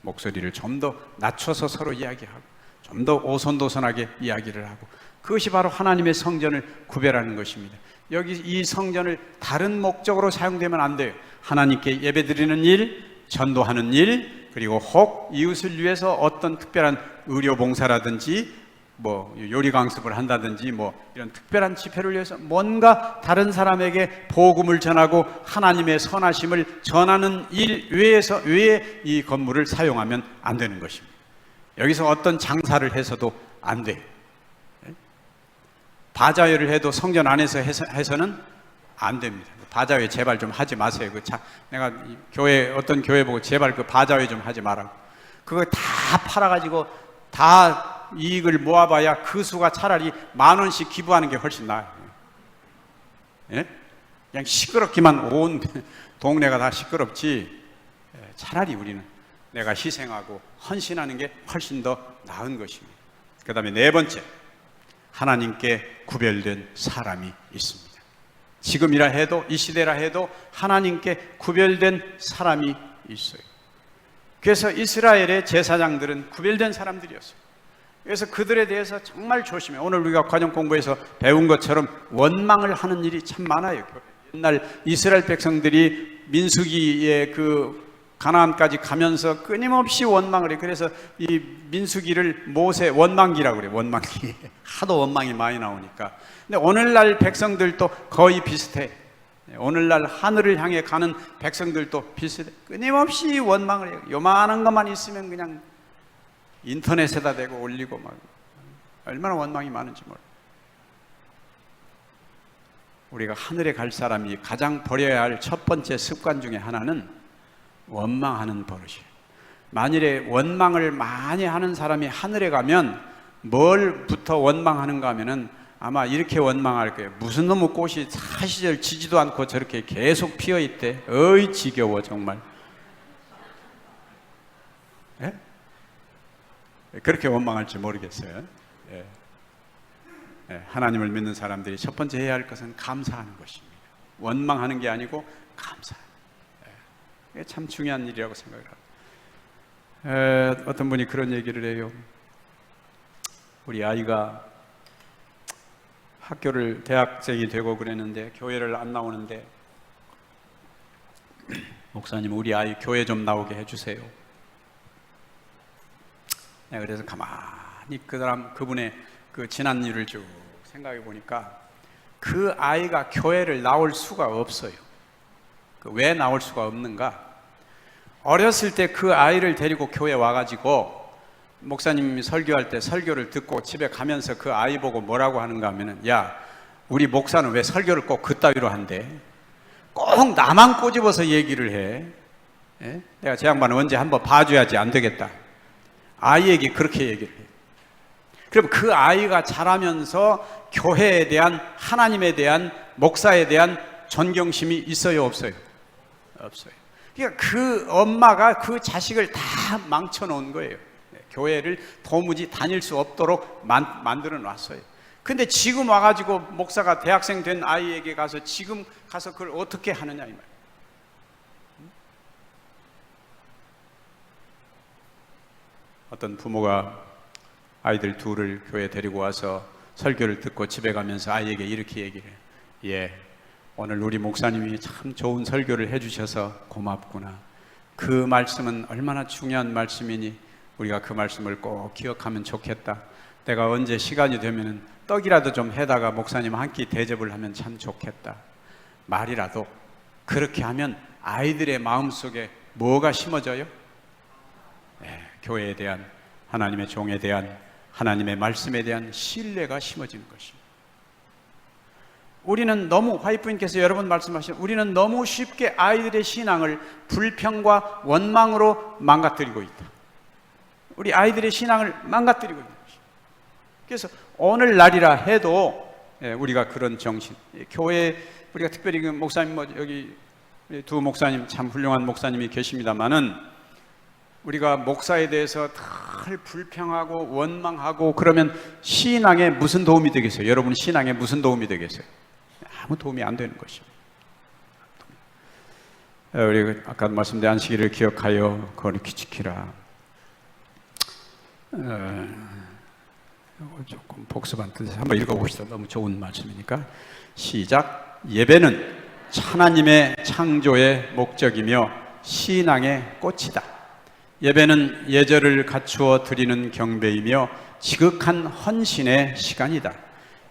목소리를 좀 더 낮춰서 서로 이야기하고 좀 더 오손도손하게 이야기를 하고 그것이 바로 하나님의 성전을 구별하는 것입니다. 여기 이 성전을 다른 목적으로 사용되면 안 돼요. 하나님께 예배드리는 일, 전도하는 일, 그리고 혹 이웃을 위해서 어떤 특별한 의료 봉사라든지 뭐 요리 강습을 한다든지 뭐 이런 특별한 집회를 위해서 뭔가 다른 사람에게 복음을 전하고 하나님의 선하심을 전하는 일 외에 이 건물을 사용하면 안 되는 것입니다. 여기서 어떤 장사를 해서도 안 돼요. 바자회를 해도 성전 안에서 해서는 안 됩니다. 바자회 제발 좀 하지 마세요. 내가 어떤 교회 보고 제발 그 바자회 좀 하지 마라. 그거 다 팔아가지고 다 이익을 모아봐야 그 수가 차라리 10,000원씩 기부하는 게 훨씬 나아요. 예? 그냥 시끄럽기만 온 동네가 다 시끄럽지. 차라리 우리는 내가 희생하고 헌신하는 게 훨씬 더 나은 것입니다. 그 다음에 네 번째, 하나님께 구별된 사람이 있습니다. 지금이라 해도 이 시대라 해도 하나님께 구별된 사람이 있어요. 그래서 이스라엘의 제사장들은 구별된 사람들이었어요. 그래서 그들에 대해서 정말 조심해. 오늘 우리가 과정 공부에서 배운 것처럼 원망을 하는 일이 참 많아요. 옛날 이스라엘 백성들이 민수기의 그 가나안까지 가면서 끊임없이 원망을 해요. 그래서 이 민수기를 모세 원망기라고 그래요. 원망기. 하도 원망이 많이 나오니까. 근데 오늘날 백성들도 거의 비슷해. 오늘날 하늘을 향해 가는 백성들도 비슷해. 끊임없이 원망을 해요. 요만한 것만 있으면 그냥 인터넷에다 대고 올리고 막 얼마나 원망이 많은지 몰라요. 우리가 하늘에 갈 사람이 가장 버려야 할 첫 번째 습관 중에 하나는 원망하는 버릇이에요. 만일에 원망을 많이 하는 사람이 하늘에 가면 뭘부터 원망하는가 하면은 아마 이렇게 원망할 거예요. 무슨 놈의 꽃이 사시절 지지도 않고 저렇게 계속 피어 있대. 어이 지겨워 정말. 예? 그렇게 원망할지 모르겠어요. 예. 예. 하나님을 믿는 사람들이 첫 번째 해야 할 것은 감사하는 것입니다. 원망하는 게 아니고 감사하는. 예. 참 중요한 일이라고 생각을 합니다. 어떤 분이 그런 얘기를 해요. 우리 아이가 학교를 대학생이 되고 그랬는데 교회를 안 나오는데 목사님 우리 아이 교회 좀 나오게 해주세요. 내가 그래서 가만히 그분의 그 지난 일을 쭉 생각해 보니까 그 아이가 교회를 나올 수가 없어요. 왜 나올 수가 없는가? 어렸을 때 그 아이를 데리고 교회 와가지고 목사님이 설교할 때 설교를 듣고 집에 가면서 그 아이 보고 뭐라고 하는가 하면은 야 우리 목사는 왜 설교를 꼭 그따위로 한대? 꼭 나만 꼬집어서 얘기를 해. 예? 내가 제 양반은 언제 한번 봐줘야지 안 되겠다. 아이에게 그렇게 얘기를 해요. 그럼 그 아이가 자라면서 교회에 대한 하나님에 대한 목사에 대한 존경심이 있어요 없어요? 없어요. 그러니까 그 엄마가 그 자식을 다 망쳐놓은 거예요. 교회를 도무지 다닐 수 없도록 만들어 놨어요. 근데 지금 와가지고 목사가 대학생 된 아이에게 가서 지금 가서 그걸 어떻게 하느냐 이 말이에요. 어떤 부모가 아이들 둘을 교회에 데리고 와서 설교를 듣고 집에 가면서 아이에게 이렇게 얘기를 해요. 예, 오늘 우리 목사님이 참 좋은 설교를 해주셔서 고맙구나. 그 말씀은 얼마나 중요한 말씀이니 우리가 그 말씀을 꼭 기억하면 좋겠다. 내가 언제 시간이 되면 떡이라도 좀 해다가 목사님 한 끼 대접을 하면 참 좋겠다. 말이라도 그렇게 하면 아이들의 마음속에 뭐가 심어져요? 교회에 대한, 하나님의 종에 대한, 하나님의 말씀에 대한 신뢰가 심어지는 것입니다. 우리는 너무, 화이프님께서 여러 번 말씀하신, 우리는 너무 쉽게 아이들의 신앙을 불평과 원망으로 망가뜨리고 있다. 우리 아이들의 신앙을 망가뜨리고 있는 것입니다. 그래서 오늘날이라 해도 우리가 그런 정신, 교회, 우리가 특별히 그 목사님, 여기 두 목사님, 참 훌륭한 목사님이 계십니다만은, 우리가 목사에 대해서 늘 불평하고 원망하고 그러면 신앙에 무슨 도움이 되겠어요? 여러분 신앙에 무슨 도움이 되겠어요? 아무 도움이 안 되는 것입니다. 우리 아까 말씀드린 안식일을 기억하여 거룩히 지키라. 조금 복습한 뜻에서 한번 읽어봅시다. 너무 좋은 말씀이니까. 시작. 예배는 하나님의 창조의 목적이며 신앙의 꽃이다. 예배는 예절을 갖추어 드리는 경배이며 지극한 헌신의 시간이다.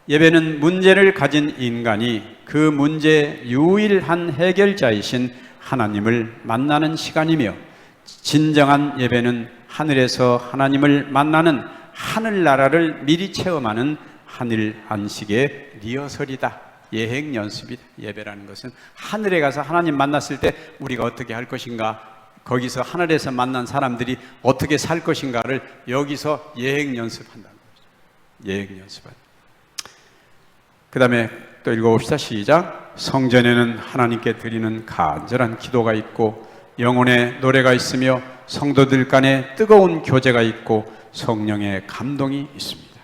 예배는 문제를 가진 인간이 그 문제의 유일한 해결자이신 하나님을 만나는 시간이며, 진정한 예배는 하늘에서 하나님을 만나는 하늘나라를 미리 체험하는 하늘 안식의 리허설이다. 예행 연습이다. 예배라는 것은 하늘에 가서 하나님 만났을 때 우리가 어떻게 할 것인가, 거기서 하늘에서 만난 사람들이 어떻게 살 것인가를 여기서 예행 연습한다는 거죠. 예행 연습한다. 그 다음에 또 읽어봅시다. 시작. 성전에는 하나님께 드리는 간절한 기도가 있고 영혼의 노래가 있으며 성도들 간에 뜨거운 교제가 있고 성령의 감동이 있습니다.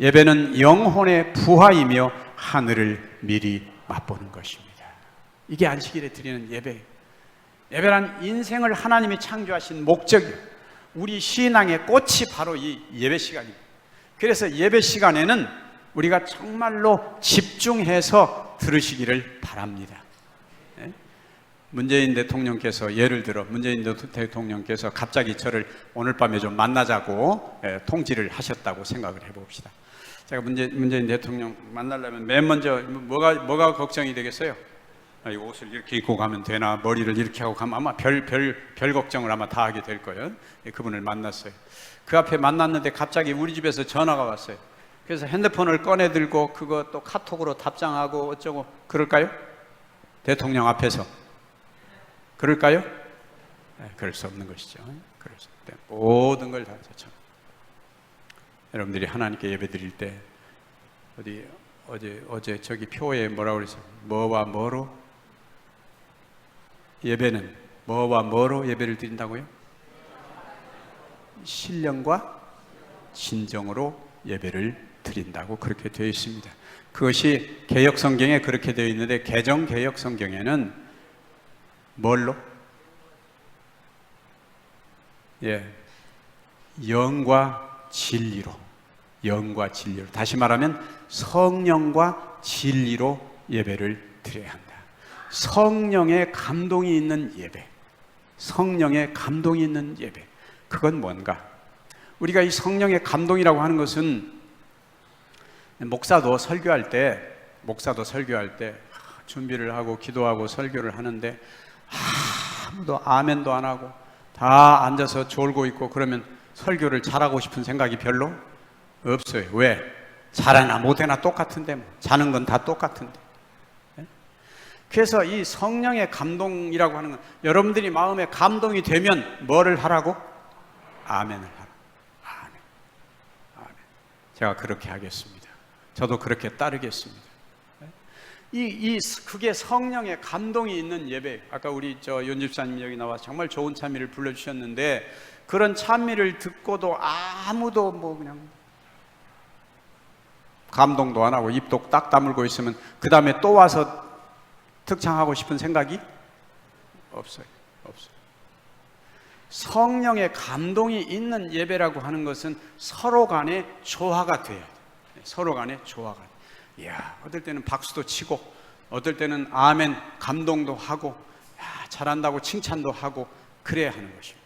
예배는 영혼의 부하이며 하늘을 미리 맛보는 것입니다. 이게 안식일에 드리는 예배예요. 예배란 인생을 하나님이 창조하신 목적이에요. 우리 신앙의 꽃이 바로 이 예배 시간입니다. 그래서 예배 시간에는 우리가 정말로 집중해서 들으시기를 바랍니다. 문재인 대통령께서, 예를 들어 문재인 대통령께서 갑자기 저를 오늘 밤에 좀 만나자고 통지를 하셨다고 생각을 해봅시다. 제가 문재인 대통령 만나려면 맨 먼저 뭐가 걱정이 되겠어요? 이 옷을 이렇게 입고 가면 되나, 머리를 이렇게 하고 가면 아마 별 걱정을 아마 다 하게 될 거예요. 그분을 만났어요. 그 앞에 만났는데 갑자기 우리 집에서 전화가 왔어요. 그래서 핸드폰을 꺼내 들고 그거 또 카톡으로 답장하고 어쩌고 그럴까요? 대통령 앞에서 그럴까요? 그럴 수 없는 것이죠. 그럴 수 없는, 모든 걸 다 참. 여러분들이 하나님께 예배드릴 때 어제 저기 표에 뭐라고 그랬어요? 뭐와 뭐로? 예배는 뭐와 뭐로 예배를 드린다고요? 신령과 진정으로 예배를 드린다고 그렇게 되어 있습니다. 그것이 개역 성경에 그렇게 되어 있는데, 개정 개역 성경에는 뭘로? 영과 진리로. 영과 진리로. 다시 말하면 성령과 진리로 예배를 드려야 한다. 성령의 감동이 있는 예배, 성령의 감동이 있는 예배, 그건 뭔가? 우리가 이 성령의 감동이라고 하는 것은, 목사도 설교할 때 준비를 하고 기도하고 설교를 하는데 아무도 아멘도 안 하고 다 앉아서 졸고 있고 그러면 설교를 잘하고 싶은 생각이 별로 없어요. 왜? 잘하나 못하나 똑같은데, 뭐. 자는 건 다 똑같은데. 그래서 이 성령의 감동이라고 하는 건, 여러분들이 마음에 감동이 되면 뭐를 하라고? 아멘을 하라. 아멘. 제가 그렇게 하겠습니다. 저도 그렇게 따르겠습니다. 그게 성령의 감동이 있는 예배. 아까 우리 윤집사님 여기 나와서 정말 좋은 찬미를 불러주셨는데, 그런 찬미를 듣고도 아무도 그냥 감동도 안 하고 입도 딱 다물고 있으면 그 다음에 또 와서 특창하고 싶은 생각이 없어요. 없어요. 성령의 감동이 있는 예배라고 하는 것은 서로 간에 조화가 돼야 돼요. 서로 간에 조화가 돼요. 이야, 어떨 때는 박수도 치고, 어떨 때는 아멘 감동도 하고, 야, 잘한다고 칭찬도 하고, 그래야 하는 것입니다.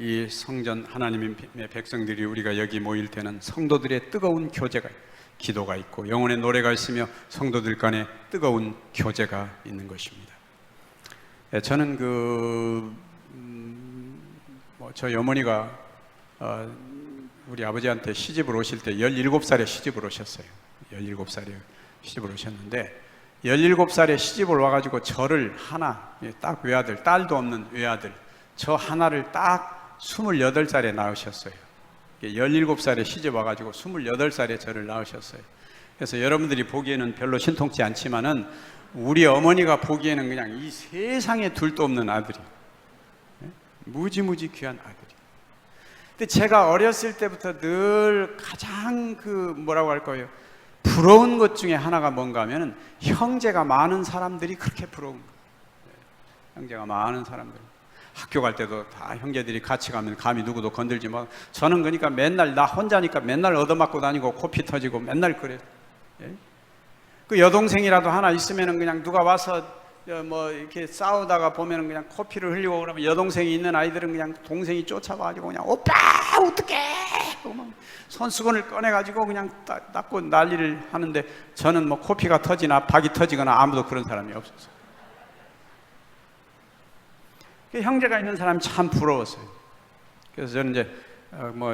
이 성전 하나님의 백성들이 우리가 여기 모일 때는 성도들의 뜨거운 교제가, 기도가 있고 영혼의 노래가 있으며 성도들 간에 뜨거운 교제가 있는 것입니다. 저는 저희 어머니가 우리 아버지한테 시집을 오실 때 17살에 시집을 오셨어요. 17살에 시집을 오셨는데 17살에 시집을 와가지고 저를 하나, 딱 외아들, 딸도 없는 외아들, 저 하나를 딱 28살에 낳으셨어요. 17살에 시집 와가지고 28살에 저를 낳으셨어요. 그래서 여러분들이 보기에는 별로 신통치 않지만은 우리 어머니가 보기에는 그냥 이 세상에 둘도 없는 아들이, 무지무지 귀한 아들이. 근데 제가 어렸을 때부터 늘 가장 뭐라고 할 거예요? 부러운 것 중에 하나가 뭔가 하면은 형제가 많은 사람들이 그렇게 부러운 거예요. 형제가 많은 사람들. 학교 갈 때도 다 형제들이 같이 가면 감히 누구도 건들지 마. 저는 그러니까 맨날 나 혼자니까 맨날 얻어맞고 다니고 코피 터지고 맨날 그래요. 예? 그 여동생이라도 하나 있으면은 그냥 누가 와서 뭐 이렇게 싸우다가 보면은 그냥 코피를 흘리고 그러면 여동생이 있는 아이들은 그냥 동생이 쫓아가지고 그냥 오빠 어떡해! 손수건을 꺼내가지고 그냥 닦고 난리를 하는데 저는 뭐 코피가 터지나 박이 터지거나 아무도 그런 사람이 없었어요. 형제가 있는 사람이 참 부러웠어요. 그래서 저는 이제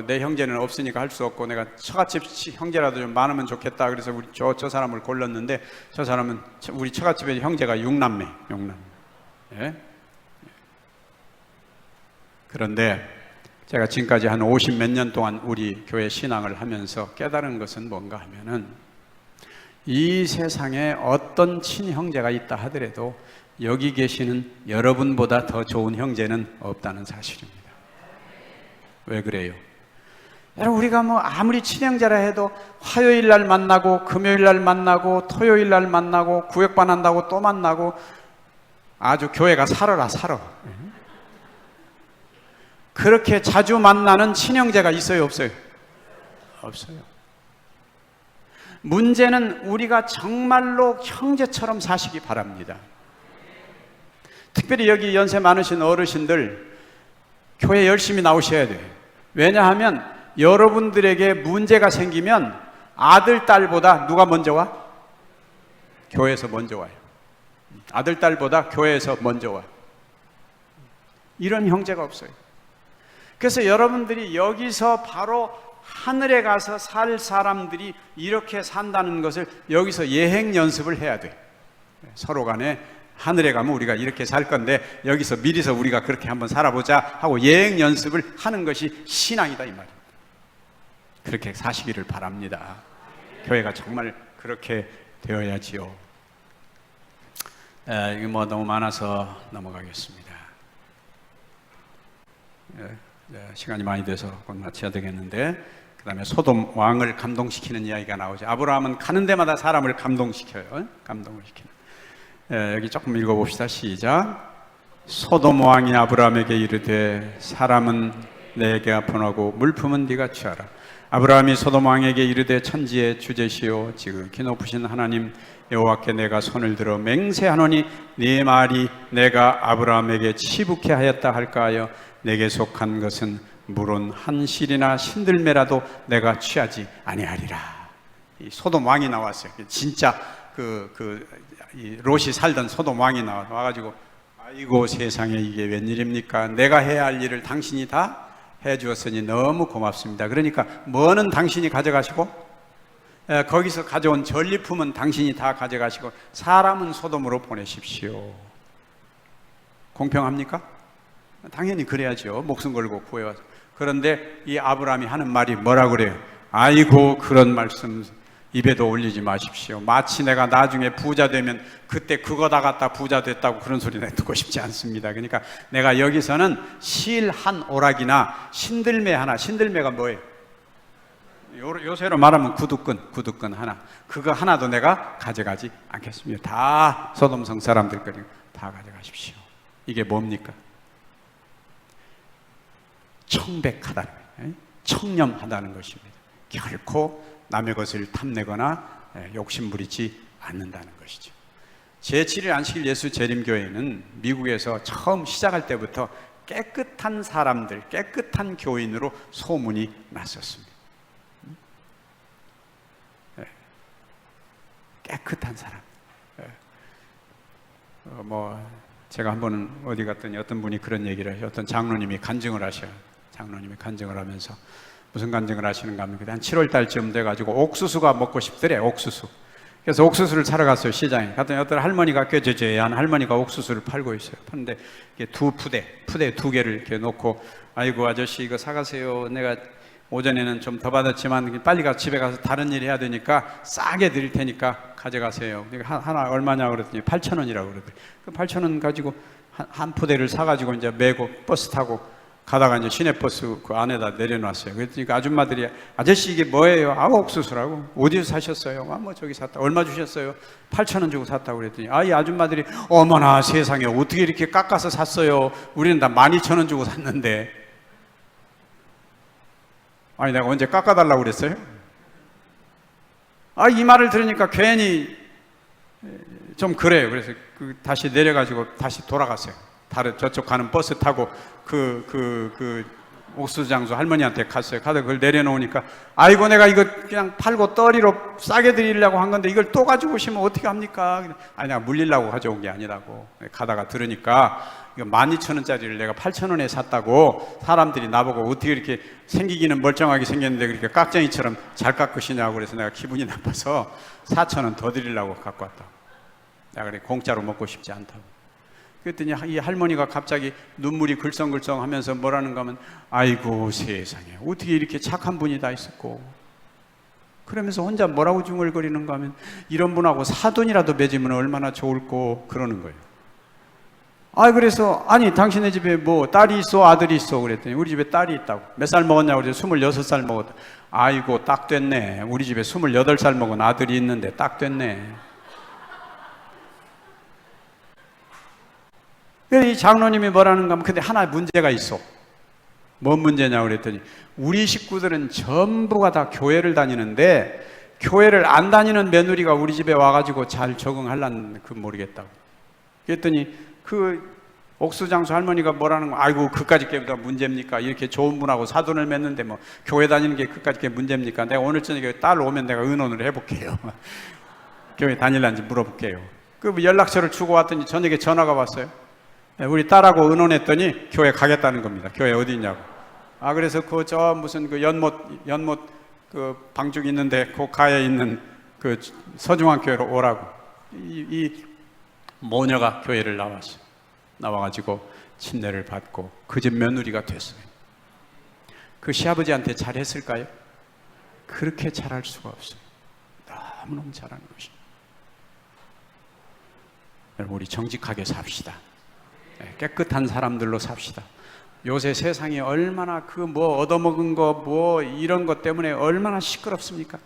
내 형제는 없으니까 할 수 없고 내가 처갓집 형제라도 좀 많으면 좋겠다. 그래서 우리 저 사람을 골랐는데 저 사람은 우리 처갓집에 형제가 6남매. 예? 그런데 제가 지금까지 한 50 몇 년 동안 우리 교회 신앙을 하면서 깨달은 것은 뭔가 하면은 이 세상에 어떤 친형제가 있다 하더라도 여기 계시는 여러분보다 더 좋은 형제는 없다는 사실입니다. 왜 그래요? 여러분, 우리가 뭐 아무리 친형제라 해도 화요일 날 만나고 금요일 날 만나고 토요일 날 만나고 구역반 한다고 또 만나고 아주 교회가 살아라. 그렇게 자주 만나는 친형제가 있어요, 없어요? 없어요. 문제는 우리가 정말로 형제처럼 사시기 바랍니다. 특별히 여기 연세 많으신 어르신들 교회 열심히 나오셔야 돼요. 왜냐하면 여러분들에게 문제가 생기면 아들, 딸보다 누가 먼저 와? 교회에서 먼저 와요. 아들, 딸보다 교회에서 먼저 와요. 이런 형제가 없어요. 그래서 여러분들이 여기서 바로 하늘에 가서 살 사람들이 이렇게 산다는 것을 여기서 예행 연습을 해야 돼요. 서로 간에 하늘에 가면 우리가 이렇게 살 건데 여기서 미리서 우리가 그렇게 한번 살아보자 하고 예행 연습을 하는 것이 신앙이다 이 말입니다. 그렇게 사시기를 바랍니다. 교회가 정말 그렇게 되어야지요. 이게 뭐 너무 많아서 넘어가겠습니다. 시간이 많이 돼서 곧 마쳐야 되겠는데, 그 다음에 소돔 왕을 감동시키는 이야기가 나오죠. 아브라함은 가는 데마다 사람을 감동시켜요. 감동을 시키는. 여기 조금 읽어봅시다. 시작. 소돔 왕이 아브라함에게 이르되 사람은 내게 아폰하고 물품은 네가 취하라. 아브라함이 소돔 왕에게 이르되 천지의 주제시오 지극히 높으신 하나님 여호와께 내가 손을 들어 맹세하노니 네 말이 내가 아브라함에게 치북해 하였다 할까 하여 내게 속한 것은 물은 한 실이나 신들매라도 내가 취하지 아니하리라. 이 소돔 왕이 나왔어요. 진짜 이 롯이 살던 소돔 왕이 와가지고 아이고 세상에 이게 웬일입니까? 내가 해야 할 일을 당신이 다 해주었으니 너무 고맙습니다. 그러니까 뭐는 당신이 가져가시고 거기서 가져온 전리품은 당신이 다 가져가시고 사람은 소돔으로 보내십시오. 공평합니까? 당연히 그래야죠. 목숨 걸고 구해와서. 그런데 이 아브라함이 하는 말이 뭐라 그래요? 아이고 그런 말씀, 입에도 올리지 마십시오. 마치 내가 나중에 부자 되면 그때 그거 다 갖다 부자 됐다고 그런 소리 듣고 싶지 않습니다. 그러니까 내가 여기서는 실 한 오락이나 신들매 하나, 신들매가 뭐예요? 요새로 말하면 구두끈 하나, 그거 하나도 내가 가져가지 않겠습니다. 다 소돔성 사람들 거리 다 가져가십시오. 이게 뭡니까? 청백하다는 거예요. 청렴하다는 것입니다. 결코 남의 것을 탐내거나 욕심부리지 않는다는 것이죠. 제7일 안식일 예수 재림교회는 미국에서 처음 시작할 때부터 깨끗한 사람들, 깨끗한 교인으로 소문이 났었습니다. 깨끗한 사람. 제가 한 번은 어디 갔더니 어떤 분이 그런 얘기를 하셔. 어떤 장로님이 간증을 하셔요. 장로님이 간증을 하면서 무슨 간증을 하시는가 하면 한 7월 달쯤 돼가지고 옥수수가 먹고 싶더래. 옥수수. 그래서 옥수수를 사러 갔어요. 시장에 갔더니 어떤 할머니가 꽤 저저한 할머니가 옥수수를 팔고 있어요. 파는데 두 푸대 2개를 이렇게 놓고, 아이고 아저씨 이거 사가세요. 내가 오전에는 좀 더 받았지만 빨리 가서 집에 가서 다른 일 해야 되니까 싸게 드릴 테니까 가져가세요. 하나 얼마냐 그랬더니 8,000원이라고 그러더라고요. 그 8,000원 가지고 한 푸대를 사가지고 이제 메고 버스 타고 가다가 이제 시내버스 그 안에다 내려놨어요. 그랬더니 그 아줌마들이, 아저씨 이게 뭐예요? 옥수수라고. 어디서 사셨어요? 저기 샀다. 얼마 주셨어요? 8,000원 주고 샀다고 그랬더니, 이 아줌마들이, 어머나 세상에 어떻게 이렇게 깎아서 샀어요? 우리는 다 12,000원 주고 샀는데. 아니 내가 언제 깎아달라고 그랬어요? 이 말을 들으니까 괜히 좀 그래요. 그래서 다시 내려가지고 다시 돌아갔어요. 다른 저쪽 가는 버스 타고 그 옥수수 장수 할머니한테 갔어요. 가다 그걸 내려놓으니까, 아이고 내가 이거 그냥 팔고 떨이로 싸게 드리려고 한 건데 이걸 또 가지고 오시면 어떻게 합니까? 아니 내가 물리려고 가져온 게 아니라고. 가다가 들으니까 이거 12,000원짜리를 내가 8,000원에 샀다고. 사람들이 나보고 어떻게 이렇게 생기기는 멀쩡하게 생겼는데 그렇게 깍쟁이처럼 잘 깎으시냐고. 그래서 내가 기분이 나빠서 4,000원 더 드리려고 갖고 왔다. 내가 그래 공짜로 먹고 싶지 않다고. 그랬더니 이 할머니가 갑자기 눈물이 글썽글썽 하면서 뭐라는가 하면, 아이고 세상에 어떻게 이렇게 착한 분이 다 있었고, 그러면서 혼자 뭐라고 중얼거리는가 하면, 이런 분하고 사돈이라도 맺으면 얼마나 좋을꼬 그러는 거예요. 그래서 아니 당신네 집에 뭐 딸이 있어 아들이 있어 그랬더니, 우리 집에 딸이 있다고. 몇 살 먹었냐고 그랬더니 26살 먹었다. 아이고 딱 됐네. 우리 집에 28살 먹은 아들이 있는데 딱 됐네. 이 장로님이 뭐라는가 하면, 근데 하나 문제가 있어. 뭔 문제냐고 그랬더니, 우리 식구들은 전부가 다 교회를 다니는데 교회를 안 다니는 며느리가 우리 집에 와가지고 잘 적응하려는 모르겠다고. 그랬더니 그 옥수장수 할머니가 뭐라는 거, 아이고 그까짓 게 문제입니까? 이렇게 좋은 분하고 사돈을 맺는데 뭐 교회 다니는 게 그까짓 게 문제입니까? 내가 오늘 저녁에 딸 오면 내가 의논을 해볼게요. 교회 다닐란지 물어볼게요. 그 연락처를 주고 왔더니 저녁에 전화가 왔어요. 우리 딸하고 의논했더니 교회 가겠다는 겁니다. 교회 어디 있냐고. 그래서 무슨 연못 그 방죽 있는데 그 가에 있는 그 서중앙 교회로 오라고. 이 모녀가 교회를 나와가지고 침례를 받고 그 집 며느리가 됐어요. 그 시아버지한테 잘했을까요? 그렇게 잘할 수가 없어요. 너무너무 잘하는 것입니다. 여러분 우리 정직하게 삽시다. 깨끗한 사람들로 삽시다. 요새 세상이 얼마나 얻어먹은 거 이런 것 때문에 얼마나 시끄럽습니까?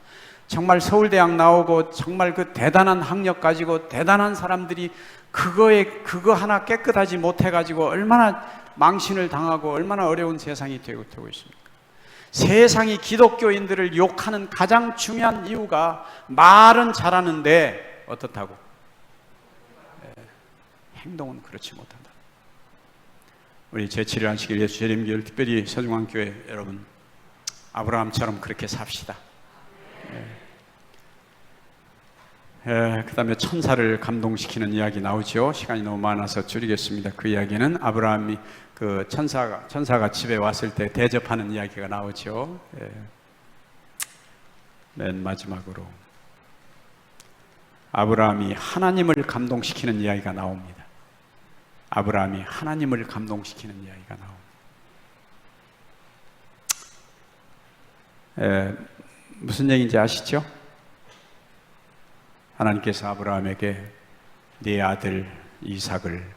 정말 서울대학 나오고 정말 그 대단한 학력 가지고 대단한 사람들이 그거 하나 깨끗하지 못해가지고 얼마나 망신을 당하고 얼마나 어려운 세상이 되고 있습니까? 세상이 기독교인들을 욕하는 가장 중요한 이유가, 말은 잘하는데 어떻다고? 행동은 그렇지 못한다. 우리 제7일 안식일 예수 재림교회, 특별히 서중앙교회 여러분, 아브라함처럼 그렇게 삽시다. 그 다음에 천사를 감동시키는 이야기 나오죠. 시간이 너무 많아서 줄이겠습니다. 그 이야기는 아브라함이 그 천사가 집에 왔을 때 대접하는 이야기가 나오죠. 맨 마지막으로 아브라함이 하나님을 감동시키는 이야기가 나옵니다. 아브라함이 하나님을 감동시키는 이야기가 나옵니다. 무슨 얘기인지 아시죠? 하나님께서 아브라함에게 네 아들 이삭을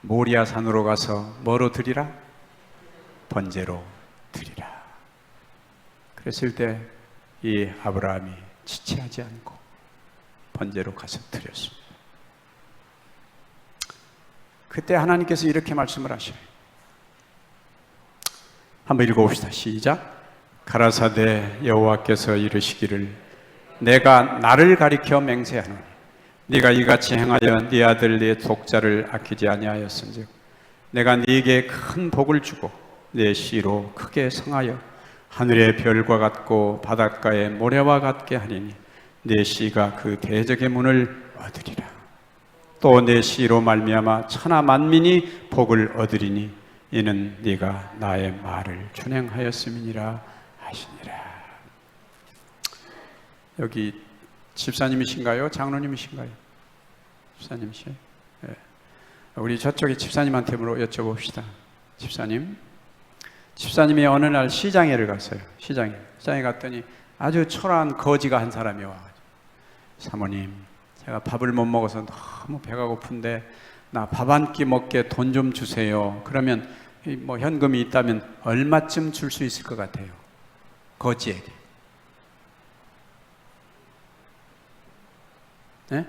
모리아 산으로 가서 뭐로 드리라? 번제로 드리라. 그랬을 때 이 아브라함이 지체하지 않고 번제로 가서 드렸습니다. 그때 하나님께서 이렇게 말씀을 하셔요. 한번 읽어봅시다. 시작. 가라사대 여호와께서 이르시기를 내가 나를 가리켜 맹세하노니 네가 이같이 행하여 네 아들 네 독자를 아끼지 아니하였은즉 내가 네게 큰 복을 주고 네 씨로 크게 성하여 하늘의 별과 같고 바닷가의 모래와 같게 하리니 네 씨가 그 대적의 문을 얻으리라. 또 내 씨로 말미암아 천하 만민이 복을 얻으리니 이는 네가 나의 말을 준행하였음이니라 하시니라. 여기 집사님이신가요? 장로님이신가요? 집사님이시에요? 네. 우리 저쪽에 집사님한테 여쭤봅시다. 집사님이 어느 날 시장에를 갔어요. 시장에 갔더니 아주 초라한 거지가 한 사람이 와가지고 사모님, 제가 밥을 못 먹어서 너무 배가 고픈데 나 밥 한 끼 먹게 돈 좀 주세요. 그러면 뭐 현금이 있다면 얼마쯤 줄 수 있을 것 같아요? 거지에게. 네?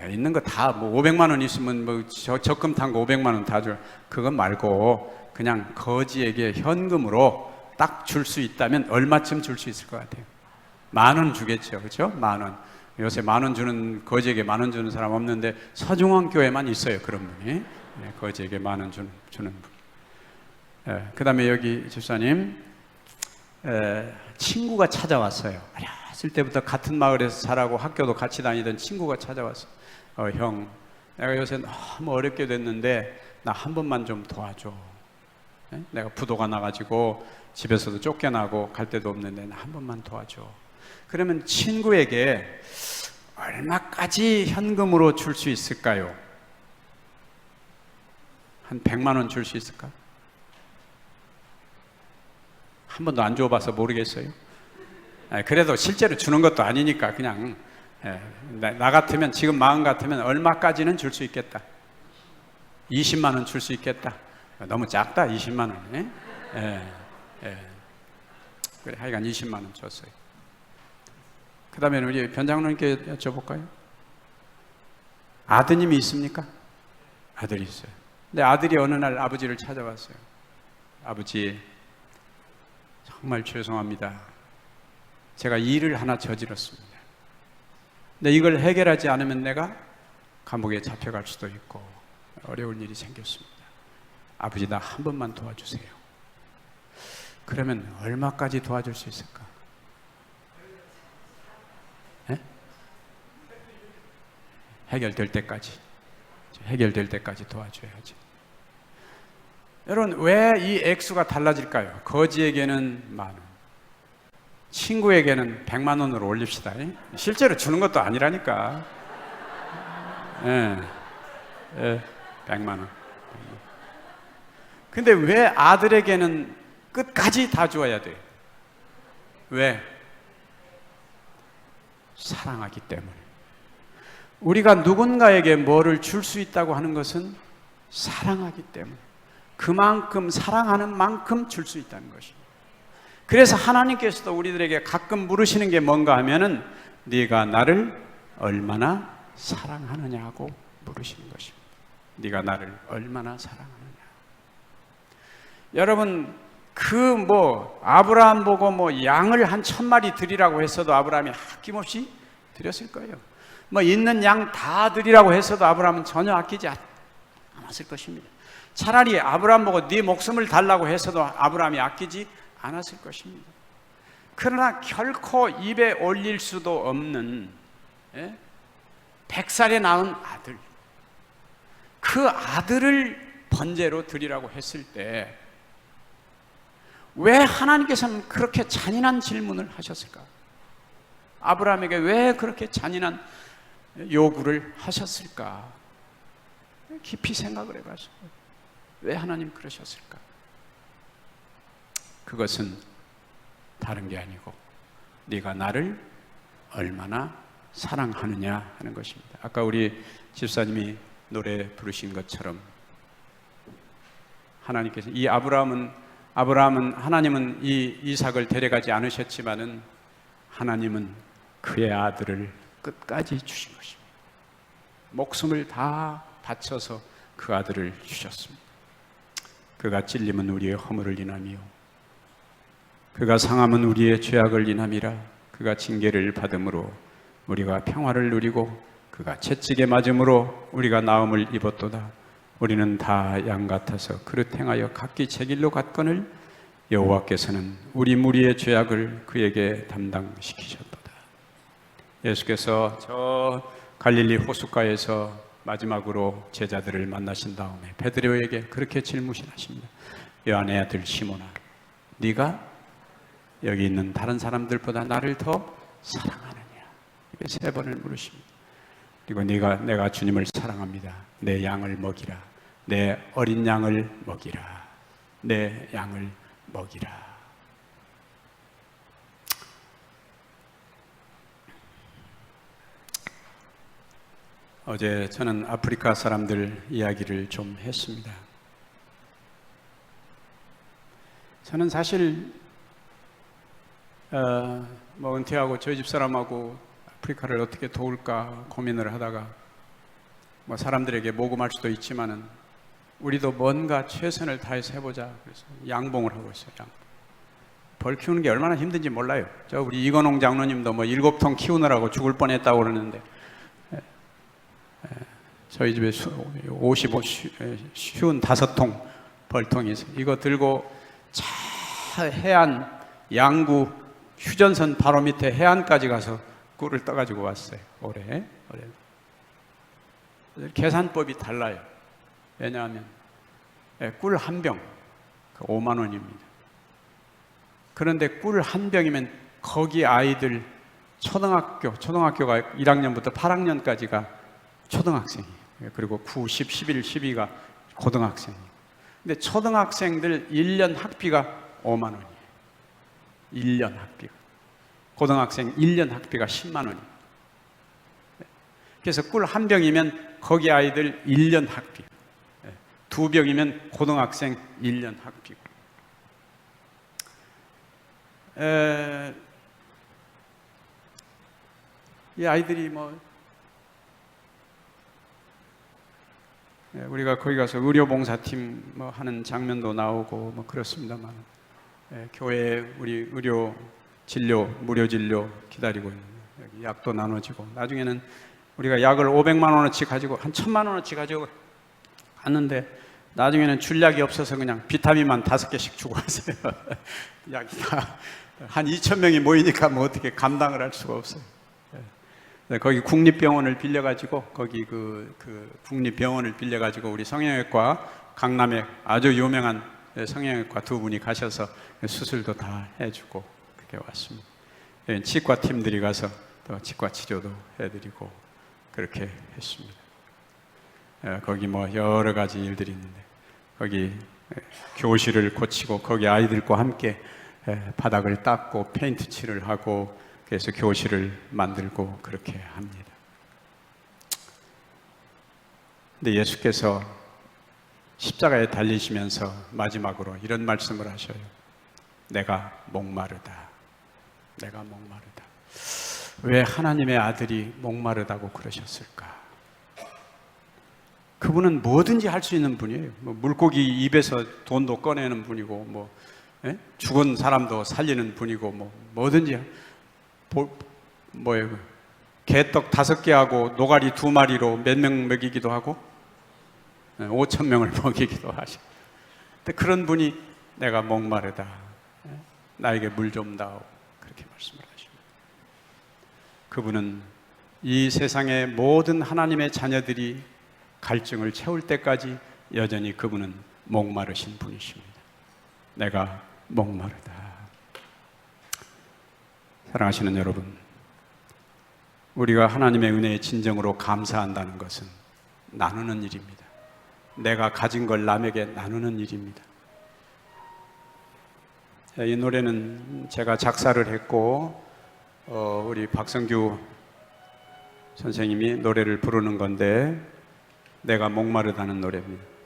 있는 거 다 뭐 500만 원 있으면 뭐 적금 탄 거 500만 원 다 줘. 그건 말고 그냥 거지에게 현금으로 딱 줄 수 있다면 얼마쯤 줄 수 있을 것 같아요? 10,000원 주겠죠, 그렇죠? 10,000원. 요새 10,000원 주는 거지에게 10,000원 주는 사람 없는데 서중원 교회만 있어요, 그런 분이. 거지에게 10,000원 주는 분. 그다음에 여기 집사님 친구가 찾아왔어요. 어렸을 때부터 같은 마을에서 자라고 학교도 같이 다니던 친구가 찾아왔어요. 형, 내가 요새 너무 어렵게 됐는데 나 한 번만 좀 도와줘. 내가 부도가 나가지고 집에서도 쫓겨나고 갈 데도 없는데 나 한 번만 도와줘. 그러면 친구에게 얼마까지 현금으로 줄 수 있을까요? 한 100만 원 줄 수 있을까? 한 번도 안 줘봐서 모르겠어요. 그래도 실제로 주는 것도 아니니까 그냥 나 같으면, 지금 마음 같으면 얼마까지는 줄 수 있겠다. 20만 원 줄 수 있겠다. 너무 작다, 20만 원. 그래, 하여간 20만 원 줬어요. 그 다음에 우리 변장로님께 여쭤볼까요? 아드님이 있습니까? 아들이 있어요. 근데 아들이 어느 날 아버지를 찾아왔어요. 아버지, 정말 죄송합니다. 제가 일을 하나 저질렀습니다. 근데 이걸 해결하지 않으면 내가 감옥에 잡혀갈 수도 있고 어려운 일이 생겼습니다. 아버지, 나 한 번만 도와주세요. 그러면 얼마까지 도와줄 수 있을까? 해결될 때까지 도와줘야지. 여러분, 왜 이 액수가 달라질까요? 거지에게는 10,000원, 친구에게는 100만 원으로 올립시다. 실제로 주는 것도 아니라니까. 100만 원. 근데 왜 아들에게는 끝까지 다 주어야 돼요? 왜? 사랑하기 때문에. 우리가 누군가에게 뭐를 줄 수 있다고 하는 것은 사랑하기 때문에, 그만큼 사랑하는 만큼 줄 수 있다는 것입니다. 그래서 하나님께서도 우리들에게 가끔 물으시는 게 뭔가 하면은 네가 나를 얼마나 사랑하느냐고 물으시는 것입니다. 네가 나를 얼마나 사랑하느냐. 여러분, 아브라함 보고 양을 한 1,000마리 드리라고 했어도 아브라함이 아낌없이 드렸을 거예요. 있는 양 다 드리라고 했어도 아브라함은 전혀 아끼지 않았을 것입니다. 차라리 아브라함 보고 네 목숨을 달라고 했어도 아브라함이 아끼지 않았을 것입니다. 그러나 결코 입에 올릴 수도 없는 100살에 낳은 아들, 그 아들을 번제로 드리라고 했을 때 왜 하나님께서는 그렇게 잔인한 질문을 하셨을까? 아브라함에게 왜 그렇게 잔인한 요구를 하셨을까? 깊이 생각을 해봤어요. 왜 하나님 그러셨을까? 그것은 다른 게 아니고 네가 나를 얼마나 사랑하느냐 하는 것입니다. 아까 우리 집사님이 노래 부르신 것처럼 하나님께서 이 아브라함은 하나님은 이 이삭을 데려가지 않으셨지만은 하나님은 그의 아들을 끝까지 주신 것입니다. 목숨을 다 바쳐서 그 아들을 주셨습니다. 그가 찔림은 우리의 허물을 인함이요 그가 상함은 우리의 죄악을 인함이라. 그가 징계를 받음으로 우리가 평화를 누리고 그가 채찍에 맞음으로 우리가 나음을 입었도다. 우리는 다 양 같아서 그릇 행하여 각기 제 길로 갔거늘 여호와께서는 우리 무리의 죄악을 그에게 담당시키셨도다. 예수께서 저 갈릴리 호숫가에서 마지막으로 제자들을 만나신 다음에 베드로에게 그렇게 질문하십니다. 요한의 아들 시몬아, 네가 여기 있는 다른 사람들보다 나를 더 사랑하느냐? 이렇게 3번을 물으십니다. 그리고 내가 주님을 사랑합니다. 내 양을 먹이라. 내 어린 양을 먹이라. 내 양을 먹이라. 어제 저는 아프리카 사람들 이야기를 좀 했습니다. 저는 사실 은퇴하고 저희 집 사람하고 아프리카를 어떻게 도울까 고민을 하다가 사람들에게 모금할 수도 있지만은 우리도 뭔가 최선을 다해서 해보자. 그래서 양봉을 하고 있어요. 벌 키우는 게 얼마나 힘든지 몰라요. 우리 이건홍 장로님도 7통 키우느라고 죽을 뻔했다고 그러는데 저희 집에 55통 벌통이 있어요. 이거 들고 해안 양구 휴전선 바로 밑에 해안까지 가서 꿀을 떠가지고 왔어요. 올해. 계산법이 달라요. 왜냐하면 꿀 한 병 5만 원입니다. 그런데 꿀 한 병이면 거기 아이들 초등학교가 1학년부터 8학년까지가 초등학생이에요. 그리고 9, 10, 11, 12가 고등학생이에요. 근데 초등학생들 1년 학비가 5만 원이에요. 1년 학비가. 고등학생 1년 학비가 10만 원이에요. 그래서 꿀 한 병이면 거기 아이들 1년 학비. 2병이면 고등학생 1년 학비고. 이 아이들이 우리가 거기 가서 의료봉사팀 하는 장면도 나오고 그렇습니다만, 교회에 우리 의료 진료, 무료 진료 기다리고 있는, 여기 약도 나눠지고, 나중에는 우리가 약을 500만 원어치 가지고 한 1000만 원어치 가지고 갔는데 나중에는 줄 약이 없어서 그냥 비타민만 5개씩 주고 왔어요. 약이 다 한 2,000명이 모이니까 어떻게 감당을 할 수가 없어요. 거기 국립병원을 빌려가지고 거기 그 국립병원을 빌려가지고 우리 성형외과 강남에 아주 유명한 성형외과 2분이 가셔서 수술도 다 해주고 그렇게 왔습니다. 치과 팀들이 가서 또 치과 치료도 해드리고 그렇게 했습니다. 거기 여러 가지 일들이 있는데 거기 교실을 고치고 거기 아이들과 함께 바닥을 닦고 페인트 칠을 하고 그래서 교실을 만들고 그렇게 합니다. 근데 예수께서 십자가에 달리시면서 마지막으로 이런 말씀을 하셔요. 내가 목마르다. 내가 목마르다. 왜 하나님의 아들이 목마르다고 그러셨을까? 그분은 뭐든지 할 수 있는 분이에요. 물고기 입에서 돈도 꺼내는 분이고, 죽은 사람도 살리는 분이고, 뭐든지. 개떡 5개하고 노가리 2마리로 몇 명 먹이기도 하고 5,000명을 먹이기도 하시고. 근데 그런 분이 내가 목마르다. 나에게 물 좀 다오. 그렇게 말씀을 하십니다. 그분은 이 세상의 모든 하나님의 자녀들이 갈증을 채울 때까지 여전히 그분은 목마르신 분이십니다. 내가 목마르다. 사랑하시는 여러분, 우리가 하나님의 은혜에 진정으로 감사한다는 것은 나누는 일입니다. 내가 가진 걸 남에게 나누는 일입니다. 이 노래는 제가 작사를 했고 우리 박성규 선생님이 노래를 부르는 건데 내가 목마르다는 노래입니다.